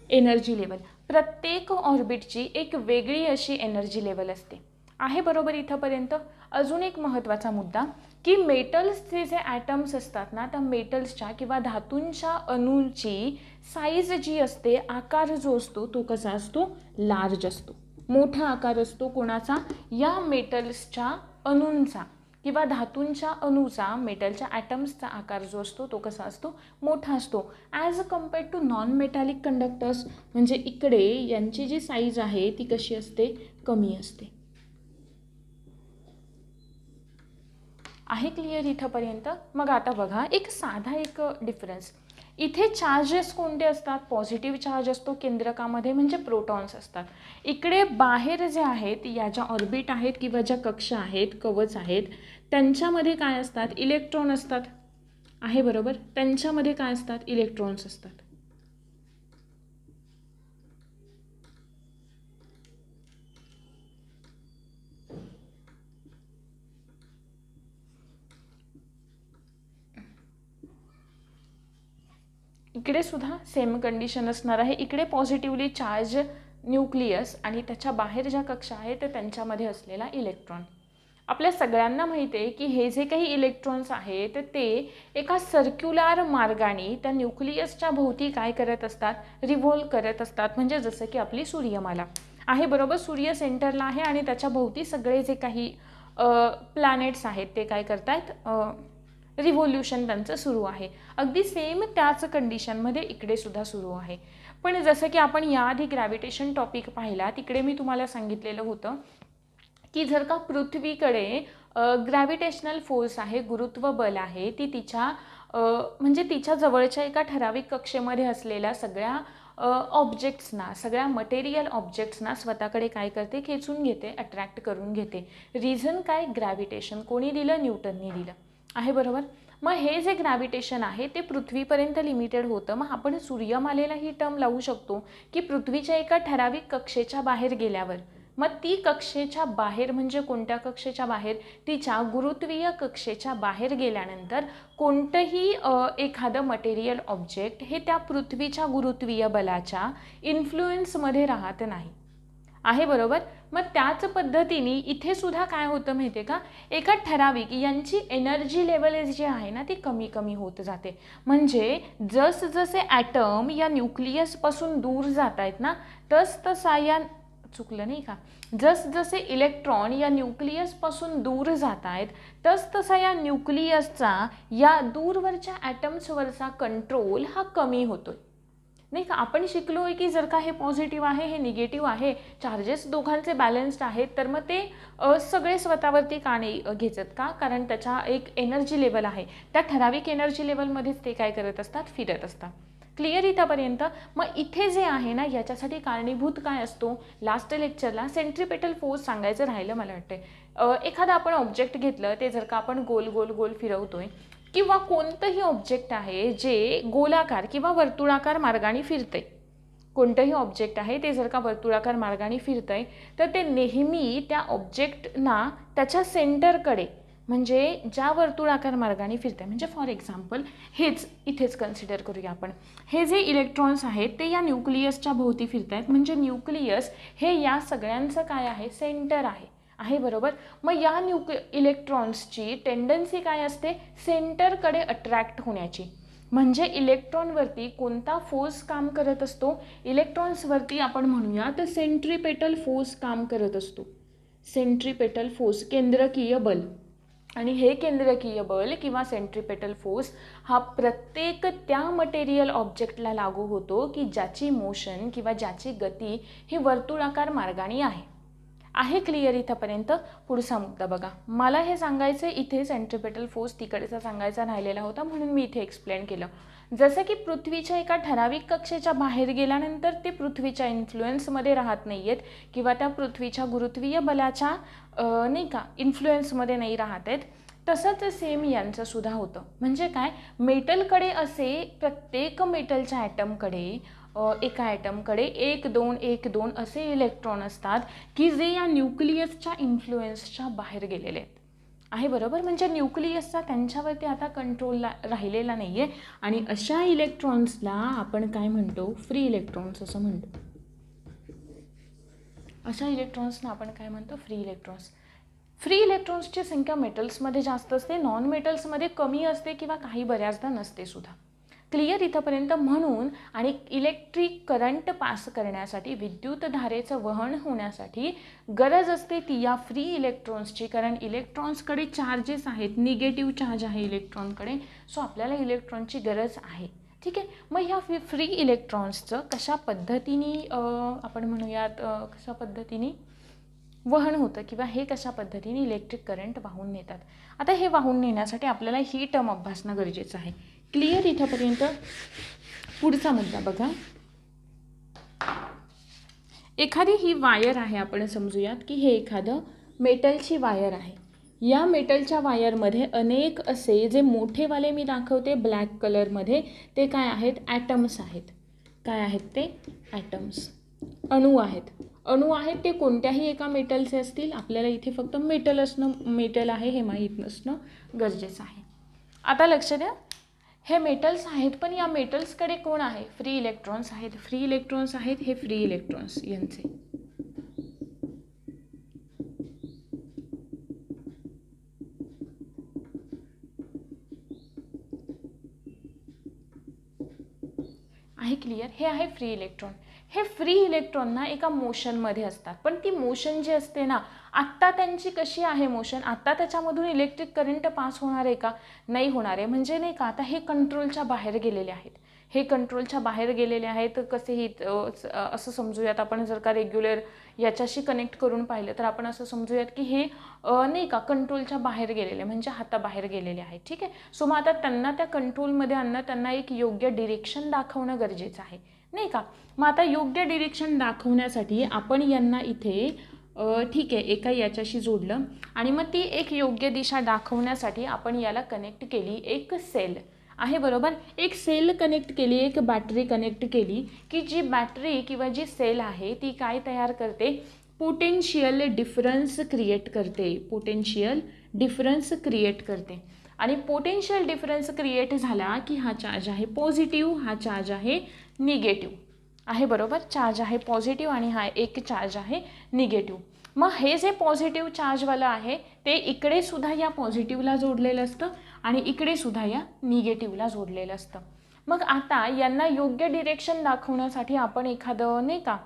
एनर्जी लेवल प्रत्येक ऑर्बिटची एक वेगळी अशी एनर्जी लेवल असते, आहे बरोबर इथंपर्यंत. अजून एक महत्त्वाचा मुद्दा की मेटल्सचे जे ॲटम्स असतात ना, त्या मेटल्सच्या किंवा धातूंच्या अणूंची साईज जी असते, आकार जो असतो तो कसा असतो, लार्ज असतो, मोठा आकार असतो. कोणाचा, या मेटल्सच्या अणूंचा किंवा धातूंच्या अणूचा, मेटलच्या ॲटम्सचा आकार जो असतो तो कसा असतो, मोठा असतो, as compared to non metallic conductors. म्हणजे इकडे यांची जी साईज आहे ती कशी असते, कमी असते. आहे क्लिअर इथंपर्यंत? मग आता बघा एक साधा एक डिफरन्स. इथे चार्जेस कोणते असतात, पॉझिटिव्ह चार्ज असतो केंद्रकामध्ये, म्हणजे प्रोटॉन्स असतात. इकडे बाहेर जे आहेत, या ज्या ऑर्बिट आहेत किंवा ज्या कक्षा आहेत, कवच आहेत, त्यांच्यामध्ये काय असतात, इलेक्ट्रॉन असतात, आहे बरोबर, त्यांच्यामध्ये काय असतात, इलेक्ट्रॉन्स असतात. इकडे सुद्धा सेम कंडिशन असणार आहे. इकडे पॉझिटिव्हली चार्ज न्यूक्लियस आणि त्याच्या बाहेर ज्या कक्षा आहेत त्यांच्यामध्ये असलेला इलेक्ट्रॉन. आपल्या सगळ्यांना माहिती आहे की हे जे काही इलेक्ट्रॉन्स आहेत ते एका सर्क्युलर मार्गाने त्या न्यूक्लियसच्या भोवती काय करत असतात, रिव्हॉल्व करत असतात. म्हणजे जसं की आपली सूर्यमाला आहे बरोबर, सूर्य सेंटरला आहे आणि त्याच्या भोवती सगळे जे काही प्लॅनेट्स आहेत ते काय करतायत, रिव्होल्युशन त्यांचं सुरू आहे. अगदी सेम त्याच कंडिशनमध्ये इकडे सुद्धा सुरू आहे. पण जसं की आपण याआधी ग्रॅव्हिटेशन टॉपिक पाहिला, तिकडे मी तुम्हाला सांगितलेलं होतं की जर का पृथ्वीकडे ग्रॅव्हिटेशनल फोर्स आहे, गुरुत्व बल आहे, ती तिच्या म्हणजे तिच्या जवळच्या एका ठराविक कक्षेमध्ये असलेल्या सगळ्या ऑब्जेक्ट्सना, सगळ्या मटेरियल ऑब्जेक्ट्सना स्वतःकडे काय करते, खेचून घेते, अट्रॅक्ट करून घेते. रिझन काय, ग्रॅव्हिटेशन. कोणी दिलं, न्यूटननी दिलं, आहे बरोबर. मग हे जे ग्रॅव्हिटेशन आहे ते पृथ्वीपर्यंत लिमिटेड होतं. मग आपण सूर्यमालेला ही टर्म लावू शकतो की पृथ्वीच्या एका ठराविक कक्षेच्या बाहेर गेल्यावर मग ती कक्षेच्या बाहेर म्हणजे कोणत्या कक्षेच्या बाहेर, तिच्या गुरुत्वीय कक्षेच्या बाहेर गेल्यानंतर कोणतंही एखादं मटेरियल ऑब्जेक्ट हे त्या पृथ्वीच्या गुरुत्वीय बलाच्या इन्फ्लुएन्समध्ये राहत नाही आहे, बरोबर. मग त्याच पद्धतीने इथे सुद्धा काय होतं माहिती आहे का, एका ठराविक यांची एनर्जी लेवल जी आहे ना ती कमी कमी होत जाते. म्हणजे जसजसे ॲटम या न्यूक्लियसपासून दूर जात आहेत ना तसतसा या चुकलं नाही का, जसजसे इलेक्ट्रॉन या न्यूक्लियसपासून दूर जात आहेत तसतसा या न्यूक्लियसचा या दूरवरच्या ॲटम्सवरचा कंट्रोल हा कमी होतोय, नाही का. आपण शिकलो आहे की जर का हे पॉझिटिव्ह आहे हे निगेटिव्ह आहे, चार्जेस दोघांचे बॅलन्स्ड आहेत, तर मग ते सगळे स्वतःवरती का नाही घेतात का, कारण त्याच्या एक एनर्जी लेवल आहे, त्या ठराविक एनर्जी लेवलमध्येच ते काय करत असतात, फिरत असतात. क्लिअर इथंपर्यंत. मग इथे जे आहे ना याच्यासाठी कारणीभूत काय असतो, लास्ट लेक्चरला सेंट्रिपेटल फोर्स सांगायचं राहिलं मला वाटतं. एखादं आपण ऑब्जेक्ट घेतलं, ते जर का आपण गोल गोल गोल फिरवतोय किंवा कोणतंही ऑब्जेक्ट आहे जे गोलाकार किंवा वर्तुळाकार मार्गाने फिरते, कोणतंही ऑब्जेक्ट आहे ते जर का वर्तुळाकार मार्गाने फिरतंय तर ते नेहमी त्या ऑब्जेक्टना त्याच्या सेंटरकडे म्हणजे ज्या वर्तुळाकार मार्गाने फिरते, म्हणजे फॉर एक्झाम्पल हेच इथेच कन्सिडर करूया आपण, हे जे इलेक्ट्रॉन्स आहेत ते या न्यूक्लियसच्या भोवती फिरत आहेत, म्हणजे न्यूक्लियस हे या सगळ्यांचं काय आहे, सेंटर आहे, बरोबर. मग या इलेक्ट्रॉन्सची टेंडन्सी काय असते, सेंटरकडे अट्रॅक्ट होण्याची. म्हणजे इलेक्ट्रॉनवरती कोणता फोर्स काम करत असतो, इलेक्ट्रॉन्सवरती आपण म्हणूया तर सेंट्रिपेटल फोर्स काम करत असतो. सेंट्रिपेटल फोर्स, केंद्रकीय बल. आणि हे केंद्रकीय बल किंवा सेंट्रिपेटल फोर्स हा प्रत्येक त्या मटेरियल ऑब्जेक्टला लागू होतो की ज्याची मोशन किंवा ज्याची गती ही वर्तुळाकार मार्गाने आहे. क्लिअर इथंपर्यंत. पुढचा मुद्दा बघा, मला हे सांगायचं इथे सेंट्रिपेटल फोर्स तिकडचा सांगायचा राहिलेला होता म्हणून मी इथे एक्सप्लेन केलं. जसं की पृथ्वीच्या एका ठराविक कक्षेच्या बाहेर गेल्यानंतर ते पृथ्वीच्या इन्फ्लुएन्समध्ये राहत नाही आहेत किंवा त्या पृथ्वीच्या गुरुत्वीय बलाच्या नाही का इन्फ्लुएन्समध्ये नाही राहत आहेत, तसंच सेम यांचं सुद्धा होतं. म्हणजे काय, मेटलकडे असे प्रत्येक मेटलच्या ॲटमकडे एका ॲटमकडे 1 2 1 2 असे इलेक्ट्रॉन असतात की जे या न्यूक्लियसच्या इन्फ्लुएन्सच्या बाहेर गेलेले आहे, बरोबर. म्हणजे न्यूक्लियसचा त्यांच्यावरती आता कंट्रोल राहिलेला नाही आहे आणि अशा इलेक्ट्रॉन्सला आपण काय म्हणतो, फ्री इलेक्ट्रॉन्स असं म्हणतो. अशा इलेक्ट्रॉन्सना आपण काय म्हणतो, फ्री इलेक्ट्रॉन्स. फ्री इलेक्ट्रॉन्सची संख्या मेटल्समध्ये जास्त असते, नॉन मेटल्समध्ये कमी असते किंवा काही बऱ्याचदा नसते सुद्धा. क्लिअर इथंपर्यंत. म्हणून आणि इलेक्ट्रिक करंट पास करण्यासाठी, विद्युत धारेचं वहन होण्यासाठी गरज असते ती या फ्री इलेक्ट्रॉन्सची, कारण इलेक्ट्रॉन्सकडे चार्जेस आहेत, निगेटिव्ह चार्ज आहे इलेक्ट्रॉनकडे, सो आपल्याला इलेक्ट्रॉनची गरज आहे. ठीक आहे. मग ह्या फ्री इलेक्ट्रॉन्सचं कशा पद्धतीने आपण म्हणूयात कशा पद्धतीने वहन होतं किंवा हे कशा पद्धतीने इलेक्ट्रिक करंट वाहून नेतात. आता हे वाहून नेण्यासाठी आपल्याला ही टर्म अभ्यासणं गरजेचं आहे. क्लिअर इथंपर्यंत. पुढचा मुद्दा बघा, एखादी ही वायर आहे, आपण समजूयात की हे एखादं मेटलची वायर आहे. या मेटलच्या वायरमध्ये अनेक असे जे मोठेवाले मी दाखवते ब्लॅक कलरमध्ये ते काय आहेत, ॲटम्स आहेत. काय आहेत ते, ॲटम्स, अणू आहेत. अणू आहेत ते कोणत्याही एका मेटलचे असतील, आपल्याला इथे फक्त मेटल आहे हे माहीत नसणं गरजेचं आहे. आता लक्ष द्या, हे मेटल्स आहेत पण या मेटल्सकडे कोण आहे, फ्री इलेक्ट्रॉन्स आहेत. फ्री इलेक्ट्रॉन्स आहेत, हे फ्री इलेक्ट्रॉन्स यांचे आहे. क्लिअर. हे आहे फ्री इलेक्ट्रॉन. हे फ्री इलेक्ट्रॉनना एका मोशनमध्ये असतात, पण ती मोशन जी असते ना, आत्ता त्यांची कशी आहे मोशन, आत्ता त्याच्यामधून इलेक्ट्रिक करंट पास होणार आहे का, नाही होणार आहे. म्हणजे नाही का, आता हे कंट्रोलच्या बाहेर गेलेले आहेत. हे कंट्रोलच्या बाहेर गेलेले आहेत. कसेही असं समजूयात आपण, जर का रेग्युलर याच्याशी कनेक्ट करून पाहिलं तर आपण असं समजूयात की हे नाही का कंट्रोलच्या बाहेर गेलेले म्हणजे हाताबाहेर गेलेले आहेत. ठीक आहे. सो मग आता त्यांना त्या कंट्रोलमध्ये आणणं, त्यांना एक योग्य डिरेक्शन दाखवणं गरजेचं आहे, नाही का. मग आता योग्य डिरेक्शन दाखवण्यासाठी आपण यांना इथे ठीक आहे एका याच्याशी जोडलं आणि मग ती एक योग्य दिशा दाखवण्यासाठी आपण याला कनेक्ट केली एक सेल आहे, बरोबर. एक सेल कनेक्ट केली, एक बॅटरी कनेक्ट केली की जी बॅटरी किंवा जी सेल आहे ती काय तयार करते, पोटेन्शियल डिफरन्स क्रिएट करते, पोटेन्शियल डिफरन्स क्रिएट करते. आणि पोटेन्शियल डिफरन्स क्रिएट झाला की हा चार्ज आहे पॉझिटिव्ह, हा चार्ज आहे निगेटिव्ह आहे, बरोबर. चार्ज आहे पॉझिटिव्ह आणि हा एक चार्ज आहे निगेटिव्ह. मग हे जे पॉझिटिव्ह चार्जवालं आहे ते इकडे सुद्धा या पॉझिटिव्हला जोडलेलं असतं आणि इकडे सुद्धा या निगेटिव्हला जोडलेलं असतं. मग आता यांना योग्य डिरेक्शन दाखवण्यासाठी आपण एखादं नाही का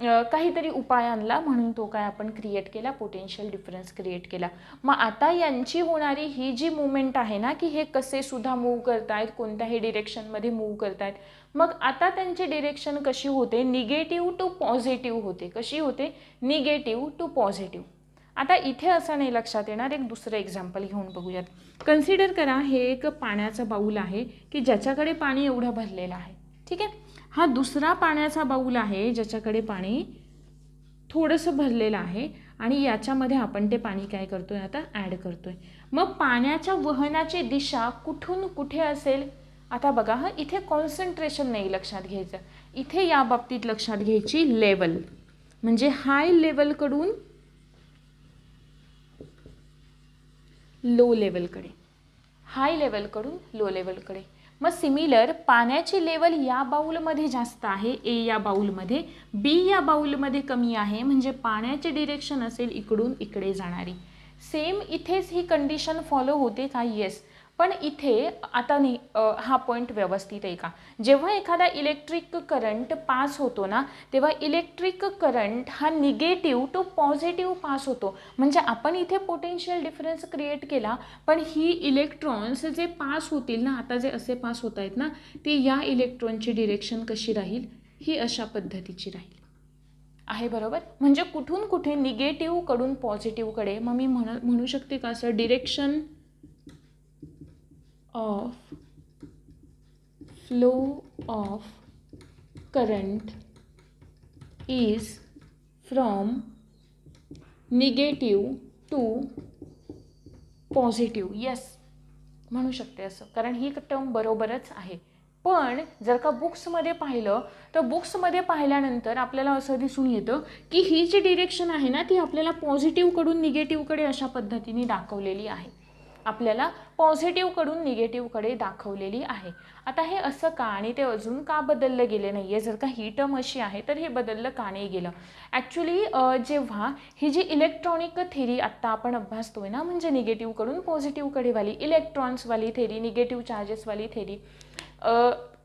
काहीतरी उपाय आणला, म्हणून तो काय आपण क्रिएट केला, पोटेन्शियल डिफरन्स क्रिएट केला. मग आता यांची होणारी ही जी मुवमेंट आहे ना, की हे कसे सुद्धा मूव्ह करतायत, कोणत्याही डिरेक्शनमध्ये मूव्ह करतायत. मग आता त्यांची डिरेक्शन कशी होते, निगेटिव्ह टू पॉझिटिव्ह होते. कशी होते, निगेटिव्ह टू पॉझिटिव्ह. आता इथे असं नाही लक्षात येणार, एक दुसरं एक्झाम्पल घेऊन बघूयात. कन्सिडर करा हे एक पाण्याचा बाऊल आहे की ज्याच्याकडे पाणी एवढं भरलेलं आहे, ठीक आहे. हा दुसरा पाण्याचा बाऊल आहे ज्याच्याकडे पाणी थोडंसं भरलेलं आहे आणि याच्यामध्ये आपण ते पाणी काय करतोय आता ॲड करतोय. मग पाण्याच्या वहनाची दिशा कुठून कुठे असेल. आता बघा हा इथे कॉन्सन्ट्रेशन नाही लक्षात घ्यायचं, इथे या बाबतीत लक्षात घ्यायची लेवल, म्हणजे हाय लेवलकडून लो लेवलकडे, हाय लेवलकडून लो लेवलकडे. मग सिमिलर पाण्याची लेवल या बाउलमध्ये जास्त आहे, ए या बाउलमध्ये, बी या बाउलमध्ये कमी आहे, म्हणजे पाण्याची डिरेक्शन असेल इकडून इकडे जाणारी. सेम इथेच ही कंडिशन फॉलो होते का, येस. पण इथे आता नाही हा पॉईंट व्यवस्थित आहे का. जेव्हा एखादा इलेक्ट्रिक करंट पास होतो ना, तेव्हा इलेक्ट्रिक करंट हा निगेटिव्ह टू पॉझिटिव्ह पास होतो. म्हणजे आपण इथे पोटेन्शियल डिफरन्स क्रिएट केला, पण ही इलेक्ट्रॉन्स जे पास होतील ना, आता जे असे पास होत आहेत ना, ती या इलेक्ट्रॉनची डिरेक्शन कशी राहील, ही अशा पद्धतीची राहील आहे, बरोबर. म्हणजे कुठून कुठे निगेटिव्हकडून पॉझिटिव्हकडे. मग मी म्हणू शकते का असं, direction of flow of current is from negative to positive. yes, म्हणू शकते असं, कारण ही टर्म बरोबरच आहे. पण जर का बुक्समध्ये पाहिलं तर बुक्समध्ये पाहिल्यानंतर आपल्याला असं दिसून येतं की ही जी डिरेक्शन आहे ना, ती आपल्याला पॉझिटिव्हकडून निगेटिव्हकडे अशा पद्धतीने दाखवलेली आहे, आपल्याला पॉझिटिव्हकडून निगेटिव्हकडे दाखवलेली आहे. आता हे असं का आणि ते अजून का बदललं गेले नाही आहे. जर का ही टर्म अशी आहे तर हे बदललं का नाही गेलं. ॲक्च्युली जेव्हा ही जी इलेक्ट्रॉनिक थेरी आत्ता आपण अभ्यासतोय ना, म्हणजे निगेटिव्हकडून पॉझिटिव्हकडे वाली इलेक्ट्रॉन्सवाली थेरी, निगेटिव्ह चार्जेसवाली थेरी,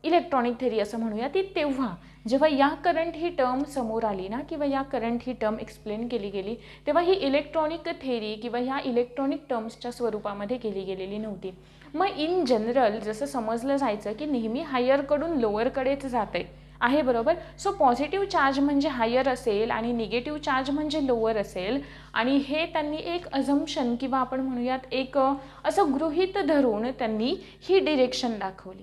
इलेक्ट्रॉनिक थेरी असं म्हणूया, ती तेव्हा जेव्हा या करंट ही टर्म समोर आली ना, किंवा या करंट ही टर्म एक्सप्लेन केली गेली, तेव्हा ही इलेक्ट्रॉनिक थेरी किंवा ह्या इलेक्ट्रॉनिक टर्म्सच्या स्वरूपामध्ये केली गेलेली नव्हती. मग इन जनरल जसं समजलं जायचं की नेहमी हायरकडून लोअरकडेच जाते आहे, बरोबर. सो पॉझिटिव्ह चार्ज म्हणजे हायर असेल आणि निगेटिव्ह चार्ज म्हणजे लोअर असेल, आणि हे त्यांनी एक अझम्पशन किंवा आपण म्हणूयात एक असं गृहीत धरून त्यांनी ही डिरेक्शन दाखवली,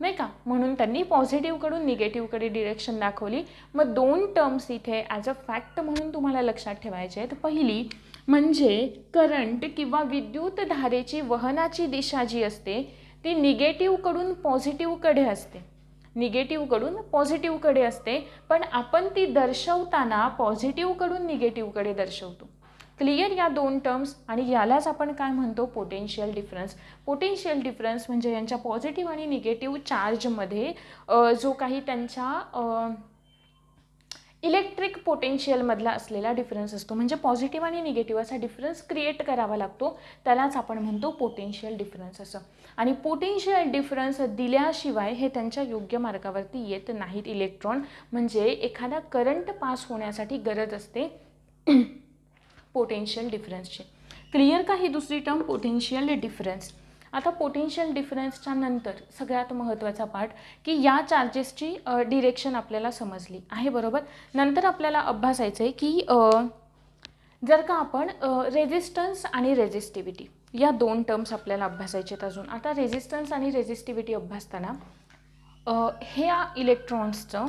नाही का. म्हणून त्यांनी पॉझिटिव्हकडून निगेटिव्हकडे डिरेक्शन दाखवली. मग दोन टर्म्स इथे ॲज अ फॅक्ट म्हणून तुम्हाला लक्षात ठेवायचे आहेत. पहिली म्हणजे करंट किंवा विद्युत धारेची वहनाची दिशा जी असते ती निगेटिव्हकडून पॉझिटिव्हकडे असते, निगेटिव्हकडून पॉझिटिव्हकडे असते, पण आपण ती दर्शवताना पॉझिटिव्हकडून निगेटिव्हकडे दर्शवतो. क्लिअर या दोन टर्म्स. आणि यालाच आपण काय म्हणतो, पोटेन्शियल डिफरन्स. पोटेन्शियल डिफरन्स म्हणजे यांच्या पॉझिटिव्ह आणि निगेटिव्ह चार्जमध्ये जो काही त्यांच्या इलेक्ट्रिक पोटेन्शियलमधला असलेला डिफरन्स असतो, म्हणजे पॉझिटिव्ह आणि निगेटिव्ह असा डिफरन्स क्रिएट करावा लागतो, त्यालाच आपण म्हणतो पोटेन्शियल डिफरन्स असं. आणि पोटेन्शियल डिफरन्स दिल्याशिवाय हे त्यांच्या योग्य मार्गावरती येत नाहीत इलेक्ट्रॉन. म्हणजे एखादा करंट पास होण्यासाठी गरज असते पोटेन्शियल डिफरन्सची. क्लिअर का ही दुसरी टर्म पोटेन्शियल डिफरन्स. आता पोटेन्शियल डिफरन्सच्या नंतर सगळ्यात महत्त्वाचा पार्ट की या चार्जेसची डिरेक्शन आपल्याला समजली आहे, बरोबर. नंतर आपल्याला अभ्यासायचं आहे की जर का आपण रेझिस्टन्स आणि रेझिस्टिव्हिटी या दोन टर्म्स आपल्याला अभ्यासायचे आहेत अजून. आता रेझिस्टन्स आणि रेझिस्टिव्हिटी अभ्यासताना ह्या इलेक्ट्रॉन्सचं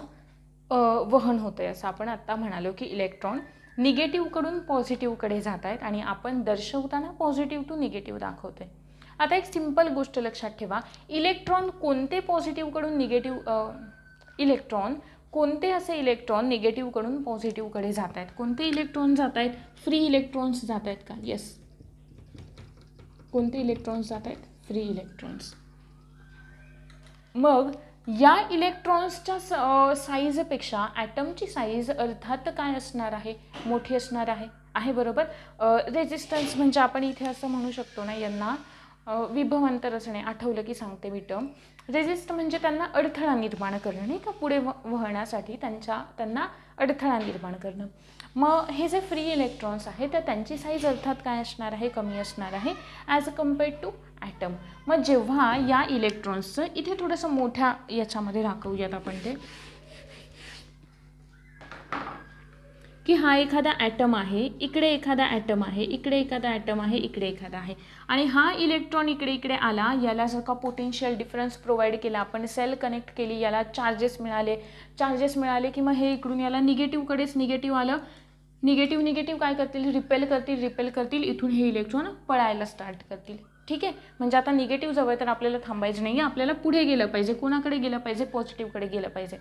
वहन होतं आहे, असं आपण आत्ता म्हणालो की इलेक्ट्रॉन निगेटिव्हकडून पॉझिटिव्हकडे जात आहेत आणि आपण दर्शवताना पॉझिटिव्ह टू निगेटिव्ह दाखवतो आहे. आता एक सिंपल गोष्ट लक्षात ठेवा, इलेक्ट्रॉन कोणते पॉझिटिव्हकडून निगेटिव्ह इलेक्ट्रॉन कोणते असे इलेक्ट्रॉन निगेटिव्हकडून पॉझिटिव्हकडे जात आहेत? कोणते इलेक्ट्रॉन जात आहेत? फ्री इलेक्ट्रॉन्स जात आहेत का? येस. कोणते इलेक्ट्रॉन्स जात आहेत? Free electrons. मग या इलेक्ट्रॉन्सच्या साईजपेक्षा ॲटमची साईज अर्थात काय असणार आहे? मोठी असणार आहे बरोबर. रेजिस्टन्स म्हणजे आपण इथे असं म्हणू शकतो ना, यांना विभवांतर असणे. आठवलं की सांगते मी टर्म. रेजिस्ट म्हणजे त्यांना अडथळा निर्माण करणं, नाही का, पुढे वहण्यासाठी त्यांना अडथळा निर्माण करणं. मग हे जे फ्री इलेक्ट्रॉन्स आहेत तर त्यांची साईज अर्थात काय असणार आहे? कमी असणार आहे ॲज कम्पेअर्ड टू ॲटम. मग जेव्हा या इलेक्ट्रॉन्सचं इथे थोडंसं मोठ्या याच्यामध्ये दाखवूयात आपण ते, की हा एखादा ॲटम आहे, इकडे एखादा ॲटम आहे, इकडे एखादा ॲटम आहे, इकडे एखादा आहे, आणि हा इलेक्ट्रॉन इकडे आला, याला जर का पोटेन्शियल डिफरन्स प्रोव्हाइड केला, आपण सेल कनेक्ट केली, याला चार्जेस मिळाले की मग हे इकडून याला निगेटिव्हकडेच निगेटिव्ह आलं. निगेटिव्ह काय करतील? रिपेल करतील. इथून हे इलेक्ट्रॉन पळायला स्टार्ट करतील. ठीक आहे. म्हणजे आता निगेटिव्ह जवळ तर आपल्याला थांबायचं नाही आहे, आपल्याला पुढे गेलं पाहिजे. कोणाकडे गेलं पाहिजे? पॉझिटिव्हकडे गेलं पाहिजे.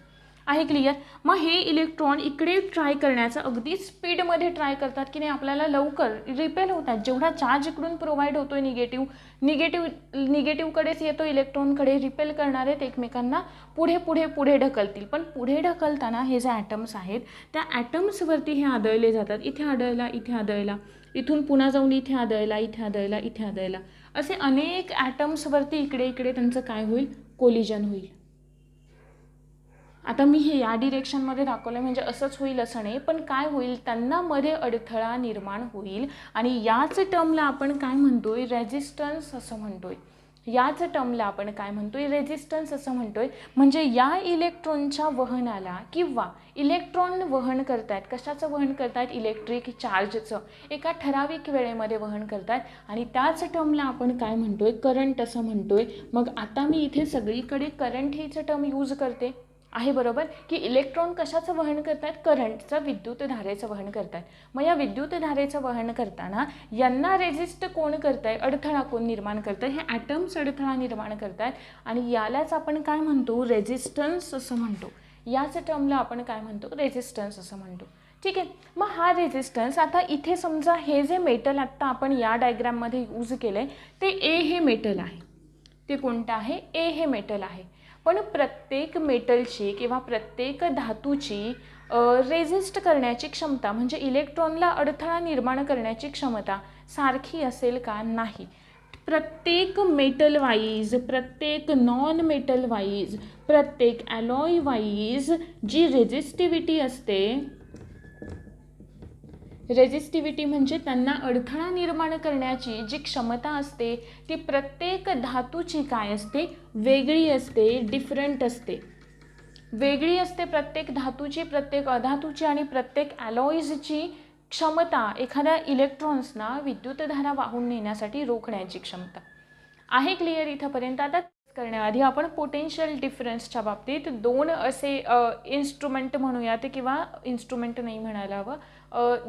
आहे क्लिअर? मग हे इलेक्ट्रॉन इकडे ट्राय करण्याचं अगदी स्पीडमध्ये ट्राय करतात की नाही, आपल्याला लवकर रिपेल होतात. जेवढा चार्ज इकडून प्रोव्हाइड होतोय निगेटिव्हकडेच येतो इलेक्ट्रॉनकडे, रिपेल करणार आहेत एकमेकांना, पुढे ढकलतील. पण पुढे ढकलताना हे जे ॲटम्स आहेत त्या ॲटम्सवरती हे आदळले जातात. इथे आदळला, इथून पुन्हा जाऊन इथे आदळला, असे अनेक ॲटम्सवरती इकडे त्यांचं काय होईल? कोलिजन होईल. आता मी हे या डिरेक्शनमध्ये दाखवलं म्हणजे असंच होईल असं नाही, पण काय होईल? त्यांना मध्ये अडथळा निर्माण होईल आणि याच टर्मला आपण काय म्हणतोय? रेजिस्टन्स असं म्हणतोय. म्हणजे या इलेक्ट्रॉनच्या वहनाला, किंवा इलेक्ट्रॉन वहन करतायत, कशाचं वहन करतायत? इलेक्ट्रिक चार्जचं एका ठराविक वेळेमध्ये वहन करतायत, आणि त्याच टर्मला आपण काय म्हणतोय? करंट असं म्हणतोय. मग आता मी इथे सगळीकडे करंट हेच टर्म यूज करते, आहे बरोबर, की इलेक्ट्रॉन कशाचं वहन करतात? करंटचं, विद्युतधारेचं वहन करतात. मग या विद्युतधारेचं वहन करताना यांना रेजिस्ट कोण करताय? अडथळा कोण निर्माण करताय? हे ॲटम्स अडथळा निर्माण करतात, आणि यालाच आपण काय म्हणतो? रेजिस्टन्स असं म्हणतो. याच टर्मला आपण काय म्हणतो? रेजिस्टन्स असं म्हणतो. ठीक आहे. मग हा रेजिस्टन्स, आता इथे समजा हे जे मेटल आत्ता आपण या डायग्राममध्ये यूज केलं आहे ते ए हे मेटल आहे. ते कोणतं आहे? ए हे मेटल आहे. पण प्रत्येक मेटलची किंवा प्रत्येक धातूची रेजिस्ट करण्याची क्षमता, म्हणजे इलेक्ट्रॉनला अडथळा निर्माण करण्याची क्षमता सारखी असेल का? नाही. प्रत्येक मेटल वाईज, प्रत्येक नॉन मेटल वाईज, प्रत्येक ॲलॉय वाईज जी रेजिस्टिव्हिटी असते, रेजिस्टिव्हिटी म्हणजे त्यांना अडथळा निर्माण करण्याची जी क्षमता असते ती प्रत्येक धातूची काय असते? वेगळी असते, डिफरंट असते, वेगळी असते. प्रत्येक धातूची, प्रत्येक अधातूची आणि प्रत्येक ॲलॉईजची क्षमता, एखाद्या इलेक्ट्रॉन्सना विद्युतधारा वाहून नेण्यासाठी रोखण्याची क्षमता. आहे क्लिअर इथंपर्यंत? आता करण्याआधी आपण पोटेन्शियल डिफरन्सच्या बाबतीत दोन असे इन्स्ट्रुमेंट म्हणूयात, किंवा इन्स्ट्रुमेंट नाही म्हणायला हवं,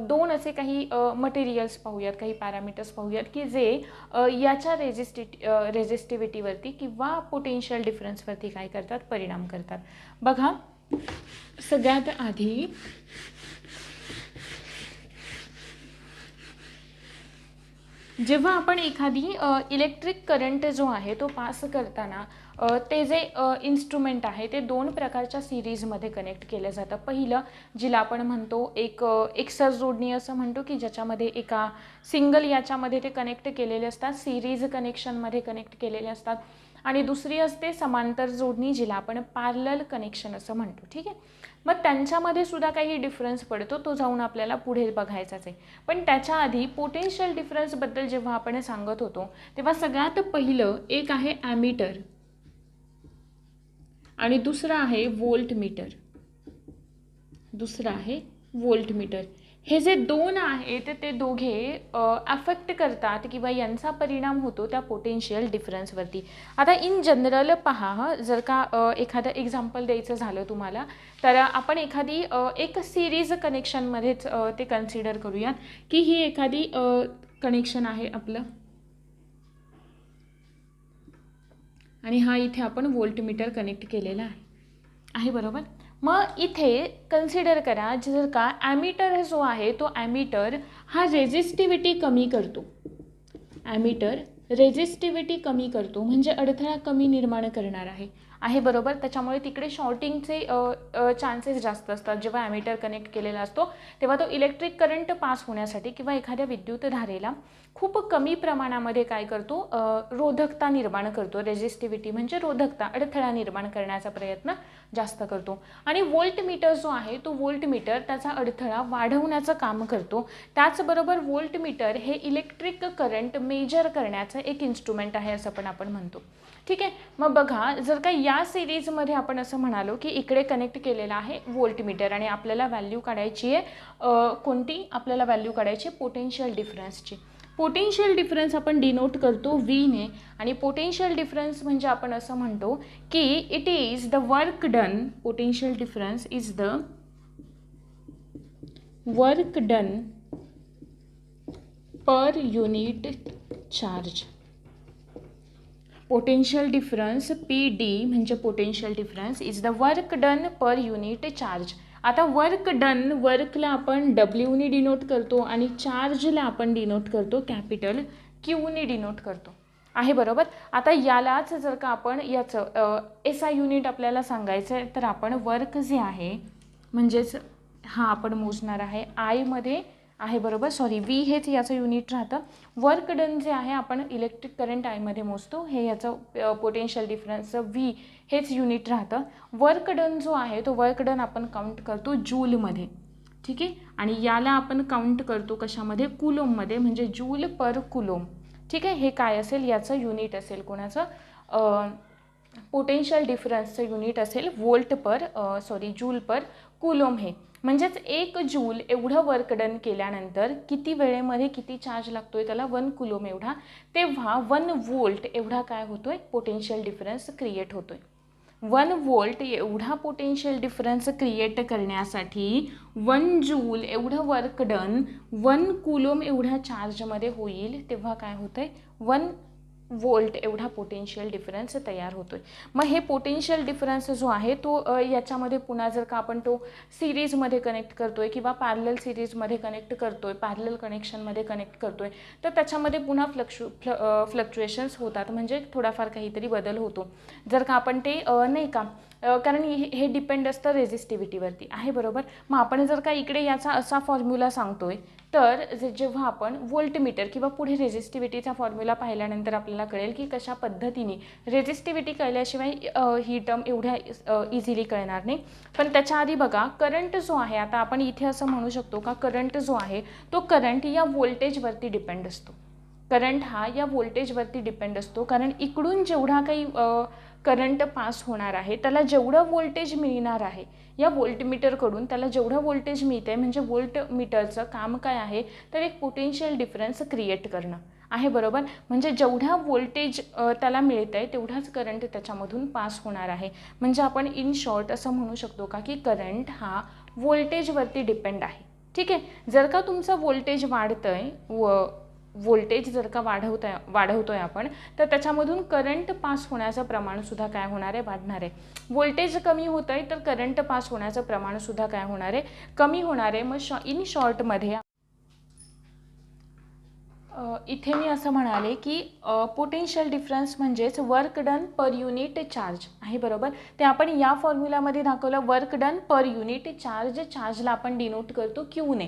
दोन असे काही मटेरियल्स पाहूयात, काही पॅरामीटर्स पाहूयात की जे याच्या रेजिस्टिव्हिटीवरती किंवा पोटेन्शियल डिफरन्सवरती काय करतात? परिणाम करतात. बघा, सगळ्यात आधी जेव्हा आपण एखादी इलेक्ट्रिक करंट जो आहे तो पास करताना ते जे इन्स्ट्रुमेंट आहे ते दोन प्रकारच्या सिरीजमध्ये कनेक्ट केलं जातं. पहिलं, जिला आपण म्हणतो एक एकसर जोडणी असं म्हणतो, की ज्याच्यामध्ये एका सिंगल याच्यामध्ये ते कनेक्ट केलेले असतात, सिरीज कनेक्शनमध्ये कनेक्ट केलेले असतात. आणि दुसरी असते समांतर जोडणी, जिला आपण पॅरलल कनेक्शन असं म्हणतो. ठीक आहे. मग त्यांच्यामध्ये सुद्धा काही डिफरन्स पडतो, तो जाऊन आपल्याला पुढे बघायचाच आहे. पण त्याच्या आधी पोटेन्शियल डिफरन्सबद्दल जेव्हा आपण सांगत होतो तेव्हा सगळ्यात पहिलं एक आहे ॲमीटर आणि दुसरं आहे व्होल्टमीटर. हे जे दोन आहेत ते दोघे अफेक्ट करतात किंवा यांचा परिणाम होतो त्या पोटेन्शियल डिफरन्सवरती. आता इन जनरल पहा, जर का एखादं एक्झाम्पल द्यायचं झालं तुम्हाला, तर आपण एखादी एक सिरीज कनेक्शनमध्येच ते कन्सिडर करूयात की ही एखादी कनेक्शन आहे आपलं, आणि हा इथे आपण व्होल्टमीटर कनेक्ट केलेला आहे बरोबर. मग इथे कन्सिडर करा जर का ॲमीटर जो आहे तो ॲमीटर हा रेझिस्टिव्हिटी कमी करतो, ॲमीटर रेझिस्टिव्हिटी कमी करतो म्हणजे अडथळा कमी निर्माण करणार आहे बरोबर. त्याच्यामुळे तिकडे शॉर्टिंगचे चान्सेस जास्त असतात. जेव्हा ॲमीटर कनेक्ट केलेला असतो तेव्हा तो इलेक्ट्रिक करंट पास होण्यासाठी किंवा एखाद्या विद्युत धारेला खूप कमी प्रमाणामध्ये काय करतो, रोधकता निर्माण करतो. रेझिस्टिव्हिटी म्हणजे रोधकता, अडथळा निर्माण करण्याचा प्रयत्न जास्त करतो. आणि व्होल्टमीटर जो आहे तो व्होल्टमीटर त्याचा अडथळा वाढवण्याचं काम करतो. त्याचबरोबर व्होल्टमीटर हे इलेक्ट्रिक करंट मेजर करण्याचं एक इन्स्ट्रुमेंट आहे असं पण आपण म्हणतो. ठीक आहे. मग बघा जर का या सिरीजमध्ये आपण असं म्हणालो की इकडे कनेक्ट केलेला आहे व्होल्टमीटर आणि आपल्याला व्हॅल्यू काढायची आहे कोणती, आपल्याला व्हॅल्यू काढायची पोटेन्शियल डिफरन्सची. पोटेन्शियल डिफरन्स आपण डिनोट करतो व्हीने आणि पोटेन्शियल डिफरन्स म्हणजे आपण असं म्हणतो की it is the work done, potential difference is the work done per unit charge. Potential difference PD म्हणजे potential difference is the work done per unit charge. आता वर्क डन, वर्कला आपण Wने डिनोट करतो आणि चार्जला आपण डिनोट करतो कॅपिटल Qने डिनोट करतो आहे बरोबर. आता यालाच जर का आपण याचं SI युनिट आपल्याला सांगायचं आहे तर आपण वर्क जे आहे म्हणजेच हा आपण मोजणार आहे आयमध्ये आहे बरोबर. सॉरी V हेच याचं युनिट राहतं. वर्क डन जे आहे आपण इलेक्ट्रिक करंट आयमध्ये मोजतो, हे याचं पोटेन्शियल डिफरन्सचं V हेच युनिट राहतं. वर्क डन जो आहे तो वर्क डन आपण काउंट करतो जूलमध्ये. ठीक आहे. आणि याला आपण काउंट करतो कशामध्ये, कुलोममध्ये, म्हणजे जूल पर कुलोम. ठीक आहे. हे काय असेल, याचं युनिट असेल कोणाचं, पोटेन्शियल डिफरन्सचं युनिट असेल वोल्ट पर जूल पर कुलोम. हे म्हणजेच 1 जूल एवढं वर्क डन केल्यानंतर किती वेळेमध्ये किती चार्ज लागतोय त्याला 1 कुलोम एवढा, तेव्हा 1 वोल्ट एवढा काय होतोय पोटेन्शियल डिफरन्स क्रिएट होतोय. 1 वोल्ट एवढा पोटेन्शियल डिफरन्स क्रिएट करण्यासाठी 1 जूल एवढं वर्क डन 1 कुलोम एवढ्या चार्जमध्ये होईल, तेव्हा काय होतंय 1 वोल्ट एवढा पोटेन्शियल डिफरन्स तयार होतोय. मग हे पोटेन्शियल डिफरन्स जो आहे तो याच्यामध्ये पुन्हा जर का आपण तो सिरीजमध्ये कनेक्ट करतोय किंवा पॅरलल सिरीजमध्ये कनेक्ट करतोय, पॅरलल कनेक्शनमध्ये कनेक्ट करतोय, तर त्याच्यामध्ये पुन्हा फ्लक्च्युएशन्स होतात, म्हणजे थोडाफार काहीतरी बदल होतो. जर का आपण ते नाही का, कारण हे डिपेंड असतं रेझिस्टिव्हिटीवरती आहे बरोबर. मग आपण जर का इकडे याचा असा फॉर्म्युला सांगतोय तर जेव्हा आपण व्होल्टमीटर किंवा पुढे रेझिस्टिव्हिटीचा फॉर्म्युला पाहिल्यानंतर आपल्याला कळेल की कशा पद्धतीने रेझिस्टिव्हिटी कळल्याशिवाय ही टर्म एवढ्या इझिली कळणार नाही. पण त्याच्या आधी बघा करंट जो आहे, आता आपण इथे असं म्हणू शकतो का करंट जो आहे तो करंट या व्होल्टेजवरती डिपेंड असतो. करंट हा या व्होल्टेजवरती डिपेंड असतो, कारण इकडून जेवढा काही करंट पास होणार आहे त्याला जेवढं व्होल्टेज मिळणार आहे या व्होल्टमीटरकडून, त्याला जेवढं व्होल्टेज मिळतं आहे, म्हणजे व्होल्टमीटरचं काम काय आहे तर एक पोटेन्शियल डिफरन्स क्रिएट करणं आहे बरोबर. म्हणजे जेवढा व्होल्टेज त्याला मिळतं आहे तेवढाच करंट त्याच्यामधून पास होणार आहे. म्हणजे आपण इन शॉर्ट असं म्हणू शकतो का की करंट हा व्होल्टेजवरती डिपेंड आहे. ठीक आहे. जर का तुमचं व्होल्टेज वाढतं आहे व्होल्टेज जर का वाढवतोय आपण, तर त्याच्यामधून करंट पास होण्याचं प्रमाणसुद्धा काय होणार आहे, वाढणार आहे. व्होल्टेज कमी होतं आहे तर करंट पास होण्याचं प्रमाणसुद्धा काय होणार आहे, कमी होणार आहे. मग इन शॉर्टमध्ये इथे मी असं म्हणाले की पोटेन्शियल डिफरन्स म्हणजेच work done per unit charge आहे बरोबर. ते आपण या फॉर्म्युलामध्ये दाखवलं, work done per unit charge. चार्जला आपण डिनोट करतो क्यूने.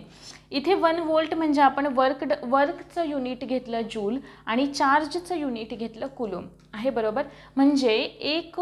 इथे 1 वोल्ट म्हणजे आपण वर्कचं युनिट घेतलं जूल आणि चार्जचं युनिट घेतलं कुलोम आहे बरोबर. म्हणजे एक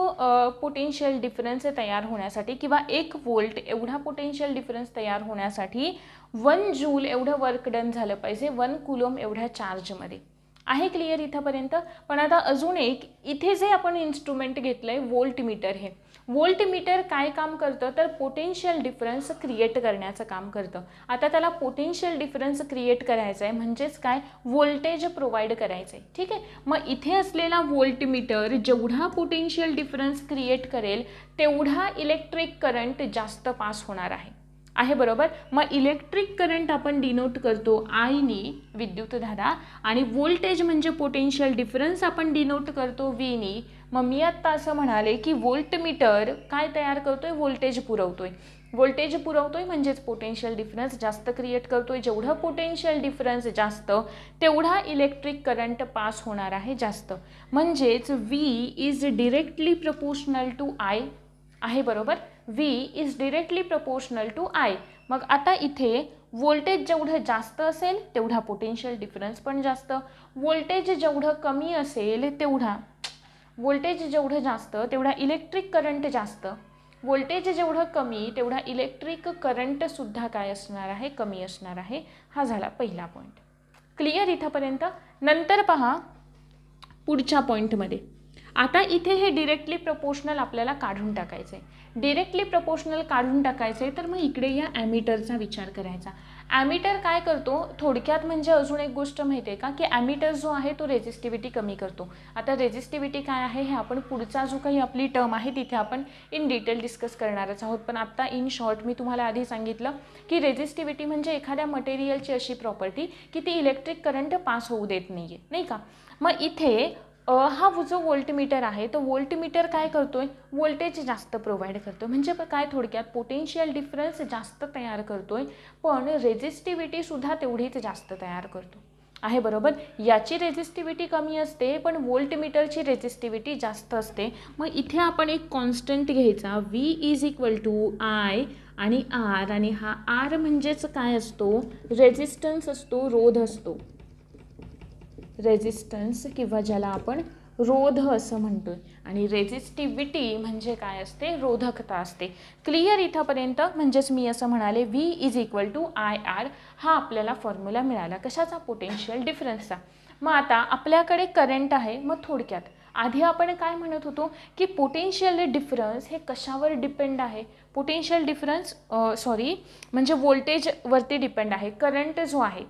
पोटेन्शियल डिफरन्स तयार होण्यासाठी किंवा 1 वोल्ट एवढा पोटेन्शियल डिफरन्स तयार होण्यासाठी 1 जूल एवढं वर्क डन झालं पाहिजे 1 कुलोम एवढ्या चार्जमध्ये. आहे क्लिअर इथंपर्यंत. पण आता अजून एक इथे जे आपण इन्स्ट्रुमेंट घेतलं आहे व्होल्टमीटर, हे व्होल्टमीटर काय काम करतं तर पोटेन्शियल डिफरन्स क्रिएट करण्याचं काम करतं. आता त्याला पोटेन्शियल डिफरन्स क्रिएट करायचं आहे म्हणजेच काय, व्होल्टेज प्रोव्हाइड करायचं आहे. ठीक आहे. मग इथे असलेला व्होल्टमीटर जेवढा पोटेन्शियल डिफरन्स क्रिएट करेल तेवढा इलेक्ट्रिक करंट जास्त पास होणार आहे बरोबर. मग इलेक्ट्रिक करंट आपण डिनोट करतो आयनी, विद्युतधारा, आणि व्होल्टेज म्हणजे पोटेन्शियल डिफरन्स आपण डिनोट करतो व्हीनी, मग मी आत्ता असं म्हणाले की व्होल्टमीटर काय तयार करतोय, व्होल्टेज पुरवतोय. व्होल्टेज पुरवतोय म्हणजेच पोटेन्शियल डिफरन्स जास्त क्रिएट करतोय. जेवढं पोटेन्शियल डिफरन्स जास्त तेवढा इलेक्ट्रिक करंट पास होणार आहे जास्त. म्हणजेच V is directly proportional to I आहे, बरोबर. V is directly proportional to I. मग आता इथे व्होल्टेज जेवढं जास्त असेल तेवढा पोटेन्शियल डिफरन्स पण जास्त. व्होल्टेज जेवढं कमी असेल तेवढा व्होल्टेज जेवढं जास्त तेवढा इलेक्ट्रिक करंट जास्त. व्होल्टेज जेवढं कमी तेवढा इलेक्ट्रिक करंटसुद्धा काय असणार आहे, कमी असणार आहे. हा झाला पहिला पॉईंट. क्लिअर इथंपर्यंत. नंतर पहा पुढच्या पॉईंटमध्ये. आता इथे हे डिरेक्टली प्रपोर्शनल आपल्याला काढून टाकायचं आहे. डिरेक्टली प्रपोर्शनल काढून टाकायचं आहे तर मग इकडे या ॲमीटरचा विचार करायचा. ॲमीटर काय करतो थोडक्यात, म्हणजे अजून एक गोष्ट माहिती आहे का, की ॲमीटर जो आहे तो रेझिस्टिव्हिटी कमी करतो. आता रेझिस्टिव्हिटी काय आहे हे आपण पुढचा जो काही आपली टर्म आहे तिथे आपण इन डिटेल डिस्कस करणारच आहोत. पण आत्ता इन शॉर्ट मी तुम्हाला आधी सांगितलं की रेझिस्टिव्हिटी म्हणजे एखाद्या मटेरियलची अशी प्रॉपर्टी की ती इलेक्ट्रिक करंट पास होऊ देत नाही आहे, नाही का. मग इथे हा जो व्होल्टमीटर आहे तो व्होल्टमीटर काय करतोय, व्होल्टेज जास्त प्रोव्हाइड करतो. म्हणजे काय थोडक्यात पोटेन्शियल डिफरन्स जास्त तयार करतोय पण रेझिस्टिव्हिटीसुद्धा तेवढीच जास्त तयार करतो आहे, बरोबर. याची रेझिस्टिव्हिटी कमी असते पण व्होल्टमीटरची रेझिस्टिव्हिटी जास्त असते. मग इथे आपण एक कॉन्स्टंट घ्यायचा, V is equal to I आणि R. आणि हा R म्हणजेच काय असतो, रेझिस्टन्स असतो, रोध असतो. रेझिस्टन्स किंवा ज्याला आपण रोध असं म्हणतोय. आणि रेझिस्टिव्हिटी म्हणजे काय असते, रोधकता असते. क्लिअर इथंपर्यंत. म्हणजेच मी असं म्हणाले V is equal to IR हा आपल्याला फॉर्म्युला मिळाला. कशाचा, पोटेन्शियल डिफरन्सचा. मग आता आपल्याकडे करंट आहे. मग थोडक्यात आधी आपण काय म्हणत होतो की पोटेन्शियल डिफरन्स हे कशावर डिपेंड आहे, पोटेन्शियल डिफरन्स म्हणजे व्होल्टेजवरती डिपेंड आहे. करंट जो आहे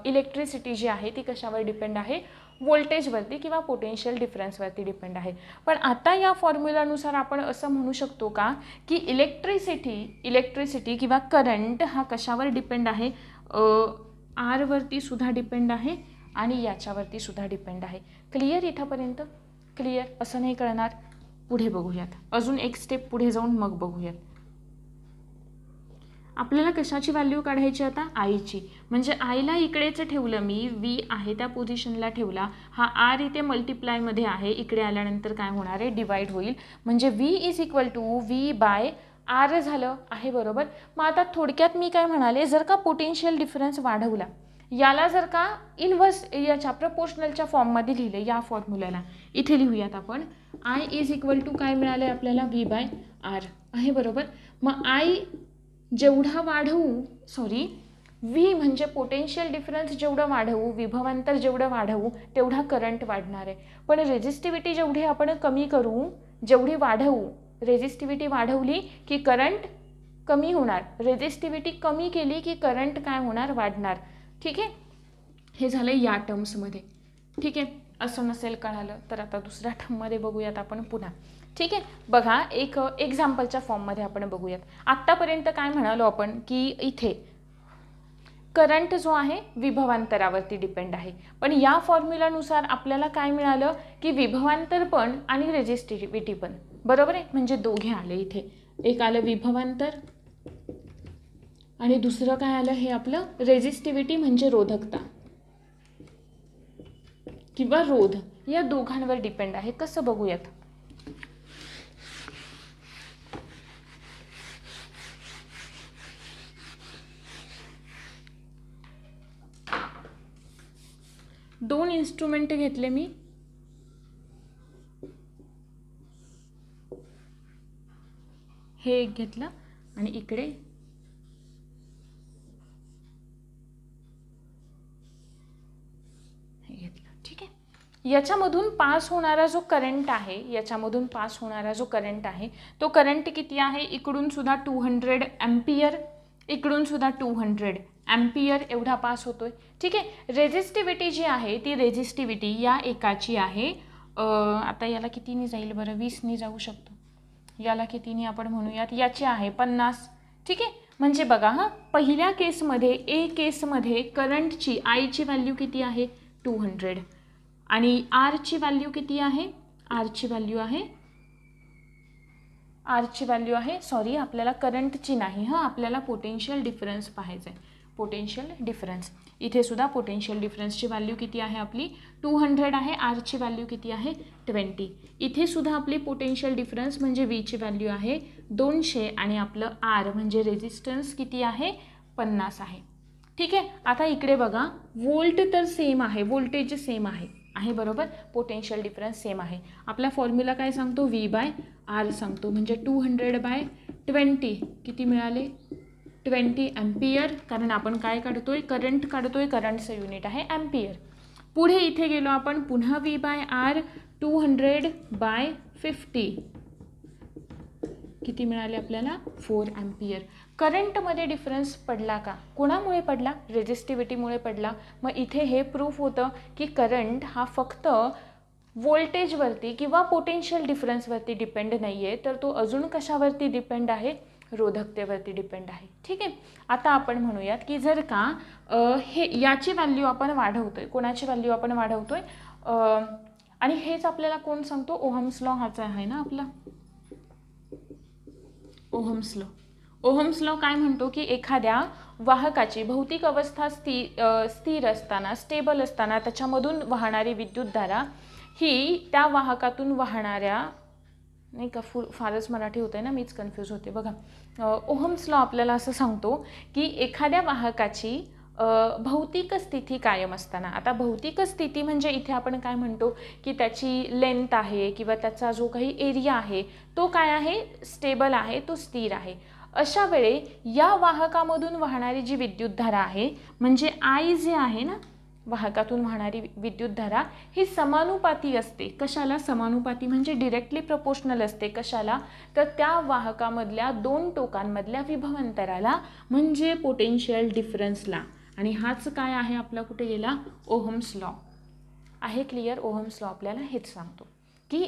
इलेक्ट्रिसिटी जी आहे ती कशावर डिपेंड आहे, व्होल्टेजवरती किंवा पोटेन्शियल डिफरन्सवरती डिपेंड आहे. पण आता या फॉर्म्युलानुसार आपण असं म्हणू शकतो का की इलेक्ट्रिसिटी किंवा करंट हा कशावर डिपेंड आहे, आरवरती सुद्धा डिपेंड आहे आणि याच्यावरती सुद्धा डिपेंड आहे. क्लिअर इथंपर्यंत. क्लिअर. असं नाही कळणार. पुढे बघूयात, अजून एक स्टेप पुढे जाऊन मग बघूयात. आपल्याला कशाची व्हॅल्यू काढायची आता, आयची. म्हणजे आयला इकडेच ठेवलं मी, V आहे त्या पोझिशनला ठेवला. हा R इथे मल्टिप्लायमध्ये आहे, इकडे आल्यानंतर काय होणार आहे, डिवाइड होईल. म्हणजे V is equal to V/R झालं आहे, बरोबर. मग आता थोडक्यात मी काय म्हणाले, जर का पोटेन्शियल डिफरन्स वाढवला, याला जर का इन्व्हर्स याच्या प्रपोर्शनलच्या फॉर्ममध्ये लिहिले, या फॉर्म्युल्याला इथे लिहूयात आपण. I इज इक्वल टू काय मिळालं आहे आपल्याला, V/R आहे, बरोबर. मग I जेवढा वाढवू, V म्हणजे पोटेन्शियल डिफरन्स जेवढं वाढवू, विभवांतर जेवढं वाढवू तेवढा करंट वाढणार आहे. पण रेझिस्टिव्हिटी जेवढी आपण कमी करू, जेवढी वाढवू, रेझिस्टिव्हिटी वाढवली की करंट कमी होणार, रेझिस्टिव्हिटी कमी केली की करंट काय होणार, वाढणार. ठीक आहे. हे झालं या टर्म्समध्ये. ठीक आहे. असं नसेल कळालं तर आता दुसऱ्या टर्ममध्ये बघूयात आपण पुन्हा. ठीक आहे. बघा, एक एक्झाम्पलच्या फॉर्ममध्ये आपण बघूयात. आत्तापर्यंत काय म्हणालो आपण की इथे करंट जो आहे विभवांतरावरती डिपेंड आहे. पण या फॉर्म्युलानुसार आपल्याला काय मिळालं की विभवांतर पण आणि रेझिस्टिव्हिटी पण, बरोबर आहे. म्हणजे दोघे आले इथे. एक आलं विभवांतर आणि दुसरं काय आलं, हे आपलं रेझिस्टिव्हिटी म्हणजे रोधकता किंवा रोध. या दोघांवर डिपेंड आहे. कसं बघूयात. दोन इन्स्ट्रुमेंट घेतले मी. हे एक घेतलं आणि इकडे हे घेतलं. ठीक आहे. याच्यामधून पास होणारा जो करंट आहे, तो करंट किती आहे, इकडून सुद्धा 200 एम्पियर, इकडून सुद्धा 200 एम्पियर एवढा पास होतोय. ठीक आहे. रेझिस्टिव्हिटी जी आहे ती रेझिस्टिव्हिटी या एकाची आहे, आता याला कितीने जाईल बरं, 20ने जाऊ शकतो. याला कितीने आपण म्हणूयात, याची आहे 50. ठीक आहे. म्हणजे बघा हां, पहिल्या केसमध्ये ए केसमध्ये करंटची आयची व्हॅल्यू किती आहे, 200 आणि आरची व्हॅल्यू किती आहे, आरची व्हॅल्यू आहे, आरची व्हॅल्यू आहे, सॉरी आपल्याला करंटची नाही हां, आपल्याला पोटेन्शियल डिफरन्स पाहायचं आहे, पोटेन्शियल डिफरन्स. इथे सुद्धा पोटेन्शियल डिफरन्सची व्हॅल्यू किती आहे आपली 200 आहे, आरची व्हॅल्यू किती आहे 20. इथे सुद्धा आपली पोटेन्शियल डिफरन्स म्हणजे व्हीची व्हॅल्यू आहे 200 आणि आपलं आर म्हणजे रेजिस्टन्स किती आहे 50 आहे. ठीक आहे. आता इकडे बघा वोल्ट तर सेम आहे, व्होल्टेज सेम आहे बरोबर, पोटेन्शियल डिफरन्स सेम आहे. आपला फॉर्म्युला काय सांगतो V/R सांगतो, म्हणजे 200/20 किती मिळाले 20 ॲम्पियर, कारण आपण काय काढतोय करंट काढतोय, करंटचं युनिट आहे ॲम्पियर. पुढे इथे गेलो आपण पुन्हा V/R 200/50 किती मिळाले आपल्याला 4 ॲम्पियर. करंटमध्ये डिफरन्स पडला का, कोणामुळे पडला, रेजिस्टिव्हिटीमुळे पडला. मग इथे हे प्रूफ होतं की करंट हा फक्त व्होल्टेजवरती किंवा पोटेन्शियल डिफरन्सवरती डिपेंड नाही आहे, तर तो अजून कशावरती डिपेंड आहे, रोधकतेवरती डिपेंड आहे. ठीक आहे. आता आपण म्हणूयात की जर का हे याची व्हॅल्यू आपण वाढवतोय, कोणाची व्हॅल्यू आपण वाढवतोय, आणि हेच आपल्याला कोण सांगतो, ओहम्स लॉ हाच आहे ना आपला, ओहम्स लॉ. ओहम्स लॉ काय म्हणतो की एखाद्या वाहकाची भौतिक अवस्था स्थिर असताना, स्टेबल असताना त्याच्यामधून वाहणारी विद्युतधारा ही त्या वाहकातून वाहणाऱ्या, नाही का फारच मराठी होते ना, मीच कन्फ्यूज होते बघा. ओहम्स लॉ आपल्याला असं सांगतो की एखाद्या वाहकाची भौतिक स्थिती कायम असताना, आता भौतिक स्थिती म्हणजे इथे आपण काय म्हणतो की त्याची लेंथ आहे किंवा त्याचा जो काही एरिया आहे तो काय आहे, स्टेबल आहे, तो स्थिर आहे. अशा वेळे या वाहकामधून वाहणारी जी विद्युतधारा आहे, म्हणजे I जे आहे ना, वाहकातून वाहणारी विद्युतधारा ही समानुपाती असते. कशाला समानुपाती, म्हणजे डिरेक्टली प्रोपोर्शनल असते. कशाला, तर त्या वाहकामधल्या दोन टोकांमधल्या विभवांतराला, म्हणजे पोटेन्शियल डिफरन्सला. आणि हाच काय आहे आपला, कुठे गेला, ओहम्स लॉ आहे. क्लिअर. ओहम्स लॉ आपल्याला हेच सांगतो की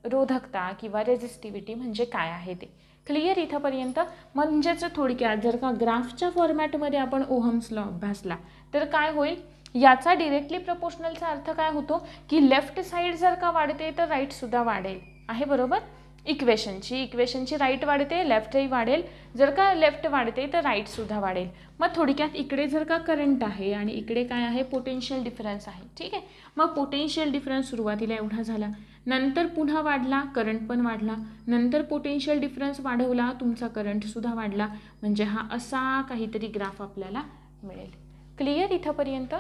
रोधकता किंवा रेजिस्टिव्हिटी म्हणजे काय आहे ते. क्लिअर इथंपर्यंत. म्हणजेच थोडक्यात जर का ग्राफच्या फॉर्मॅटमध्ये आपण ओहम्स लॉ अभ्यासला तर काय होईल, याचा डिरेक्टली प्रपोर्शनलचा अर्थ काय होतो की लेफ्ट साईड जर का वाढते तर राईटसुद्धा वाढेल, आहे बरोबर. इक्वेशनची राईट वाढते, लेफ्टही वाढेल. जर का लेफ्ट वाढते तर राईटसुद्धा वाढेल. मग थोडक्यात इकडे जर का करंट आहे आणि इकडे काय आहे, पोटेन्शियल डिफरन्स आहे. ठीक आहे. मग पोटेन्शियल डिफरन्स सुरुवातीला एवढा झाला, नंतर पुन्हा वाढला, करंट पण वाढला, नंतर पोटेन्शियल डिफरन्स वाढवला, तुमचा करंटसुद्धा वाढला, म्हणजे हा असा काहीतरी ग्राफ आपल्याला मिळेल. क्लिअर इथंपर्यंत.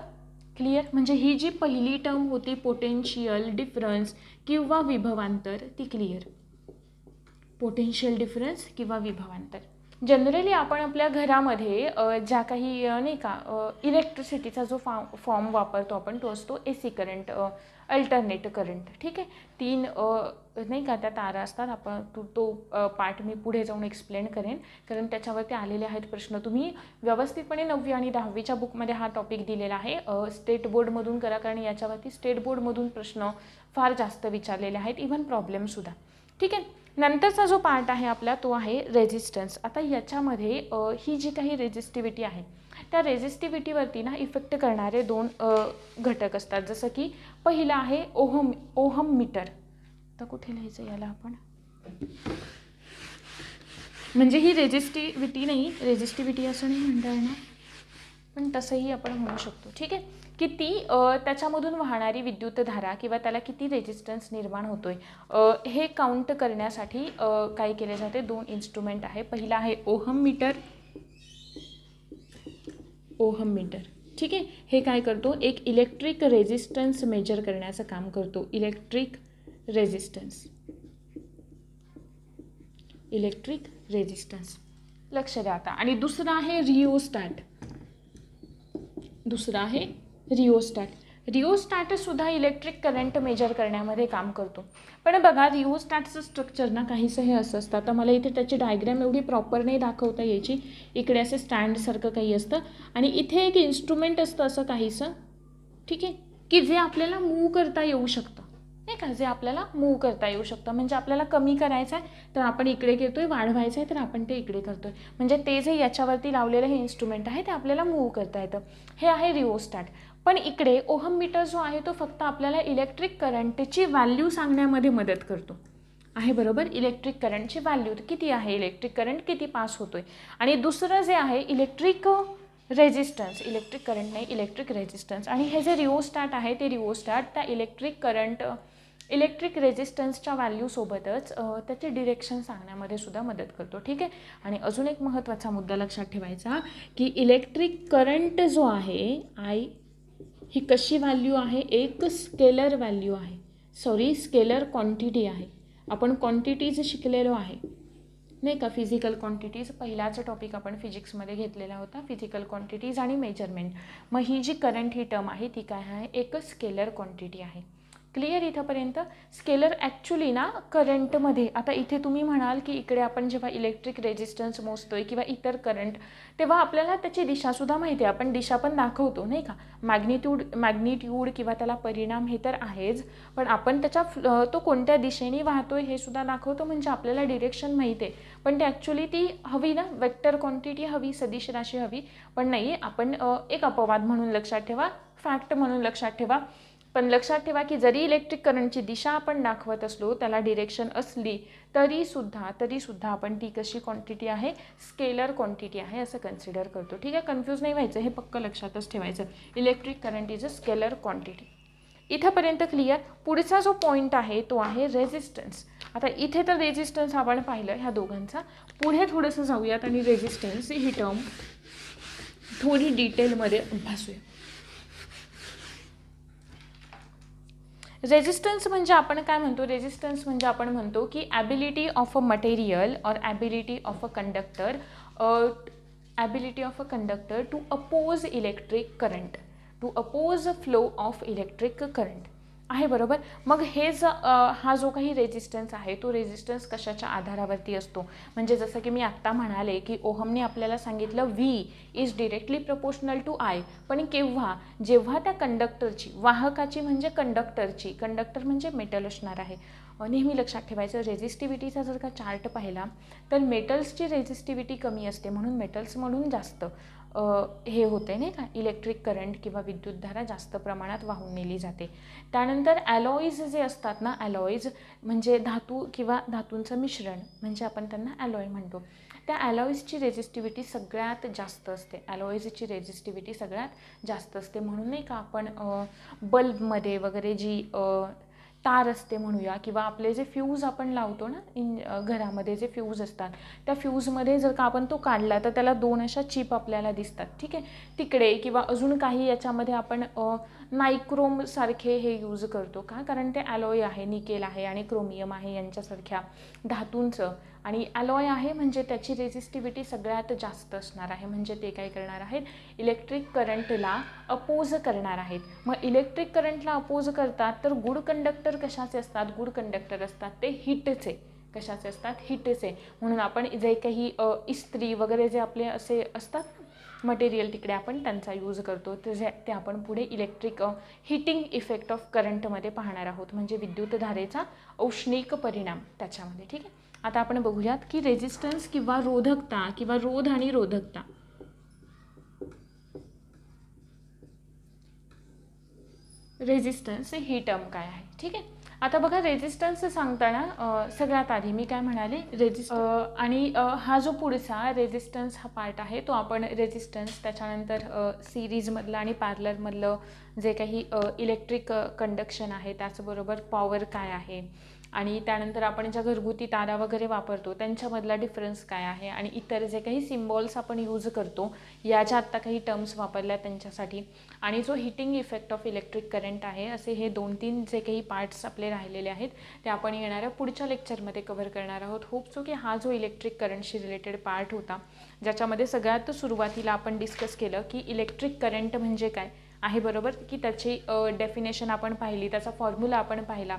क्लिअर. म्हणजे ही जी पहिली टर्म होती पोटेन्शियल डिफरन्स किंवा विभवांतर, ती क्लिअर. पोटेन्शियल डिफरन्स किंवा विभवांतर जनरली आपण आपल्या घरामध्ये ज्या काही नाही का इलेक्ट्रिसिटीचा जो फॉर्म वापरतो आपण, तो असतो AC करंट, अल्टरनेट करंट. ठीक आहे. 3 नाही का त्या तारा असतात. आपण तो पार्ट मी पुढे जाऊन एक्सप्लेन करेन, कारण त्याच्यावरती आलेले आहेत प्रश्न. तुम्ही व्यवस्थितपणे 9वी आणि 10वीच्या बुकमध्ये हा टॉपिक दिलेला आहे. स्टेट बोर्डमधून करा, कारण याच्यावरती स्टेट बोर्डमधून प्रश्न फार जास्त विचारलेले आहेत, इव्हन प्रॉब्लेमसुद्धा. ठीक आहे. नंतरचा जो पार्ट आहे आपला तो आहे रेजिस्टन्स. आता याच्यामध्ये ही जी काही रेजिस्टिव्हिटी आहे त्या रेजिस्टिव्हिटीवरती ना इफेक्ट करणारे 2 घटक असतात. जसं की पहिला आहे ओहम मीटर. तर कुठे लिहायचं याला आपण, म्हणजे ही रेजिस्टिव्हिटी नाही, रेजिस्टिव्हिटी असं नाही म्हणता येणार, पण तसंही आपण म्हणू शकतो. ठीक आहे. किती त्याच्यामधून वाहणारी विद्युतधारा किंवा त्याला किती रेजिस्टन्स निर्माण होतोय हे काउंट करण्यासाठी काय केले जाते, 2 इन्स्ट्रुमेंट आहे. पहिला आहे ओहम मीटर. ठीक आहे. हे काय करतो, एक इलेक्ट्रिक रेजिस्टन्स मेजर करण्याचं काम करतो. इलेक्ट्रिक रेजिस्टन्स लक्ष द्या आता. आणि दुसरा आहे रिओस्टॅट सुद्धा इलेक्ट्रिक करंट मेजर करण्यामध्ये काम करतो. पण बघा रिओस्टॅटचं स्ट्रक्चर ना काहीसं हे असं असतं. आता मला इथे त्याची डायग्रॅम एवढी प्रॉपर नाही दाखवता यायची. इकडे असं स्टँडसारखं काही असतं आणि इथे एक इन्स्ट्रुमेंट असतं असं काहीसं. ठीक आहे. की जे आपल्याला मूव्ह करता येऊ शकतं. नाही का, जे आपल्याला मूव्ह करता येऊ शकतं. म्हणजे आपल्याला कमी करायचं आहे तर आपण इकडे घेतोय, वाढवायचं आहे तर आपण ते इकडे करतोय. म्हणजे ते जे याच्यावरती लावलेलं हे इन्स्ट्रुमेंट आहे ते आपल्याला मूव्ह करता येतं. हे आहे रिओस्टॅट. पण इकडे ओहम मीटर जो आहे तो फक्त आपल्याला इलेक्ट्रिक करंटची व्हॅल्यू सांगण्यामध्ये मदत करतो आहे, बरोबर. इलेक्ट्रिक करंटची व्हॅल्यू किती आहे, इलेक्ट्रिक करंट किती पास होतोय. आणि दुसरं जे आहे इलेक्ट्रिक रेजिस्टन्स, इलेक्ट्रिक करंट नाही, इलेक्ट्रिक रेजिस्टन्स. आणि हे जे रिओस्टॅट आहे ते रिओस्टॅट त्या इलेक्ट्रिक करंट, इलेक्ट्रिक रेजिस्टन्सच्या व्हॅल्यूसोबतच त्याचे डिरेक्शन सांगण्यामध्ये सुद्धा मदत करतो. ठीक आहे. आणि अजून एक महत्त्वाचा मुद्दा लक्षात ठेवायचा की इलेक्ट्रिक करंट जो आहे आय, ही कशी व्हॅल्यू आहे, एक स्केलर व्हॅल्यू आहे, सॉरी स्केलर क्वांटिटी आहे. आपण क्वांटिटीज शिकलेलो आहे नाही का, फिजिकल क्वांटिटीज पहिलाच टॉपिक आपण फिजिक्समध्ये घेतलेला होता, फिजिकल क्वांटिटीज आणि मेजरमेंट. मग ही जी करंट ही टर्म आहे ती काय आहे, एक स्केलर क्वांटिटी आहे. क्लिअर इथंपर्यंत. स्केलर ॲक्च्युली ना करंटमध्ये, आता इथे तुम्ही म्हणाल की इकडे आपण जेव्हा इलेक्ट्रिक रेजिस्टन्स मोजतोय किंवा इतर करंट, तेव्हा आपल्याला त्याची दिशासुद्धा माहिती आहे, आपण दिशा पण दाखवतो नाही का, मॅग्निट्यूड किंवा त्याला परिणाम हे तर आहेच, पण आपण त्याच्या तो कोणत्या दिशेने वाहतोय हे सुद्धा दाखवतो. म्हणजे आपल्याला डिरेक्शन माहिती आहे, पण ते ॲक्च्युली ती हवी ना, वेक्टर क्वांटिटी हवी, सदिश राशी हवी, पण नाही. आपण एक अपवाद म्हणून लक्षात ठेवा, फॅक्ट म्हणून लक्षात ठेवा. पण लक्षात ठेवा की जरी इलेक्ट्रिक करंटची दिशा आपण दाखवत असलो, त्याला डिरेक्शन असली तरी सुद्धा आपण ती कशी क्वांटिटी आहे, स्केलर क्वांटिटी आहे असं कन्सिडर करतो. ठीक आहे. कन्फ्यूज नाही व्हायचं, हे पक्क लक्षातच ठेवायचं. Electric current is a scalar quantity. इथंपर्यंत क्लिअर. पुढचा जो पॉईंट आहे तो आहे रेजिस्टन्स. आता इथे तर रेजिस्टन्स आपण पाहिलं ह्या दोघांचा. पुढे थोडंसं जाऊयात आणि रेजिस्टन्स ही टर्म थोडी डिटेलमध्ये अभ्यासूया. रेजिस्टन्स म्हणजे आपण काय म्हणतो, रेजिस्टन्स म्हणजे आपण म्हणतो की ability of a material or ability of a conductor to oppose electric current, to oppose flow of electric current आहे, बरोबर. मग हा जो काही रेजिस्टन्स आहे तो रेजिस्टन्स कशाच्या आधारावरती असतो, म्हणजे जसं की मी आत्ता म्हणाले की ओहमने आपल्याला सांगितलं V is directly proportional to I. पण जेव्हा त्या कंडक्टरची, वाहकाची म्हणजे कंडक्टरची, कंडक्टर म्हणजे मेटल असणार आहे. नेहमी लक्षात ठेवायचं, रेझिस्टिव्हिटीचा जर का चार्ट पाहिला तर मेटल्सची रेझिस्टिव्हिटी कमी असते, म्हणून मेटल्स म्हणून जास्त हे होते नाही का, इलेक्ट्रिक करंट किंवा विद्युतधारा जास्त प्रमाणात वाहून नेली जाते. त्यानंतर ॲलॉईज जे असतात ना, ॲलॉईज म्हणजे धातू किंवा धातूंचं मिश्रण, म्हणजे आपण त्यांना ॲलॉय म्हणतो. त्या ॲलॉईजची रेझिस्टिव्हिटी सगळ्यात जास्त असते, ॲलॉईजची रेझिस्टिव्हिटी सगळ्यात जास्त असते. म्हणून नाही का आपण बल्बमध्ये वगैरे जी तार असते म्हणूया, किंवा आपले जे फ्यूज आपण लावतो ना घरामध्ये जे फ्यूज असतात, त्या फ्यूजमध्ये जर का आपण तो काढला तर त्याला 2 अशा चिप आपल्याला दिसतात. ठीक आहे. तिकडे किंवा अजून काही याच्यामध्ये आपण नायक्रोम सारखे हे यूज करतो का, कारण ते ॲलॉय आहे, निकेल आहे आणि क्रोमियम आहे यांच्यासारख्या धातूंचं. आणि ॲलॉय आहे म्हणजे त्याची रेझिस्टिव्हिटी सगळ्यात जास्त असणार आहे, म्हणजे ते काय करणार आहेत, इलेक्ट्रिक करंटला अपोज करणार आहेत. मग इलेक्ट्रिक करंटला अपोज करतात तर गुड कंडक्टर कशाचे असतात, गुड कंडक्टर असतात ते हिटचे. कशाचे असतात, हिटचे. म्हणून आपण जे काही इस्त्री वगैरे जे आपले असे असतात मटेरियल, तिकडे आपण त्यांचा यूज करतो. ते आपण पुढे इलेक्ट्रिक हिटिंग इफेक्ट ऑफ करंटमध्ये पाहणार आहोत, म्हणजे विद्युतधारेचा औष्णिक परिणाम त्याच्यामध्ये. ठीक आहे. आता आपण बघूयात की रेजिस्टन्स किंवा रोधकता किंवा रोध आणि रोधकता. रेजिस्टन्स ही टर्म काय आहे. ठीक आहे. आता बघा, रेजिस्टन्स सांगताना सगळ्यात आधी मी काय म्हणाले, आणि हा जो पुढचा रेजिस्टन्स हा पार्ट आहे तो आपण रेजिस्टन्स, त्याच्यानंतर सिरीजमधलं आणि पॅरलरमधलं जे काही इलेक्ट्रिक कंडक्शन आहे, त्याचबरोबर पॉवर काय आहे, आणि त्यानंतर आपण ज्या घरगुती तारा वगैरे वापरतो त्यांच्यामधला डिफरन्स काय आहे, आणि इतर जे काही सिम्बॉल्स आपण यूज करतो, या ज्या आत्ता काही टर्म्स वापरल्या त्यांच्यासाठी, आणि जो heating effect of electric current आहे, असे हे 2-3 जे काही पार्ट्स आपले राहिलेले आहेत ते आपण येणाऱ्या पुढच्या लेक्चरमध्ये कव्हर करणार आहोत. होप सो की हा जो इलेक्ट्रिक करंटशी रिलेटेड पार्ट होता, ज्याच्यामध्ये सगळ्यात सुरुवातीला आपण डिस्कस केलं की इलेक्ट्रिक करंट म्हणजे काय आहे, बरोबर, की त्याची डेफिनेशन आपण पाहिली, त्याचा फॉर्म्युला आपण पाहिला.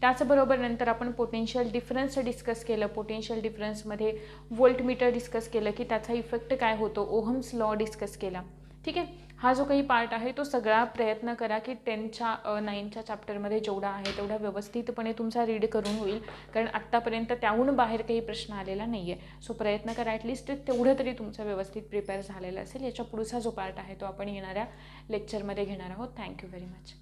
त्याचबरोबर नंतर आपण पोटेन्शियल डिफरन्स डिस्कस केलं. पोटेन्शियल डिफरन्समध्ये व्होल्टमीटर डिस्कस केलं की त्याचा इफेक्ट काय होतो, ओहम्स लॉ डिस्कस केला. ठीक आहे. हा जो काही पार्ट आहे तो सगळा प्रयत्न करा की 9च्या चॅप्टरमध्ये जेवढा आहे तेवढा व्यवस्थितपणे तुमचा रीड करून होईल, कारण आत्तापर्यंत त्याहून बाहेर काही प्रश्न आलेला नाही आहे. सो प्रयत्न करा ॲटलिस्ट तेवढं तरी तुमचं व्यवस्थित प्रिपेअर झालेलं असेल. याच्या पुढचा जो पार्ट आहे तो आपण येणाऱ्या लेक्चरमध्ये घेणार आहोत. Thank you very much.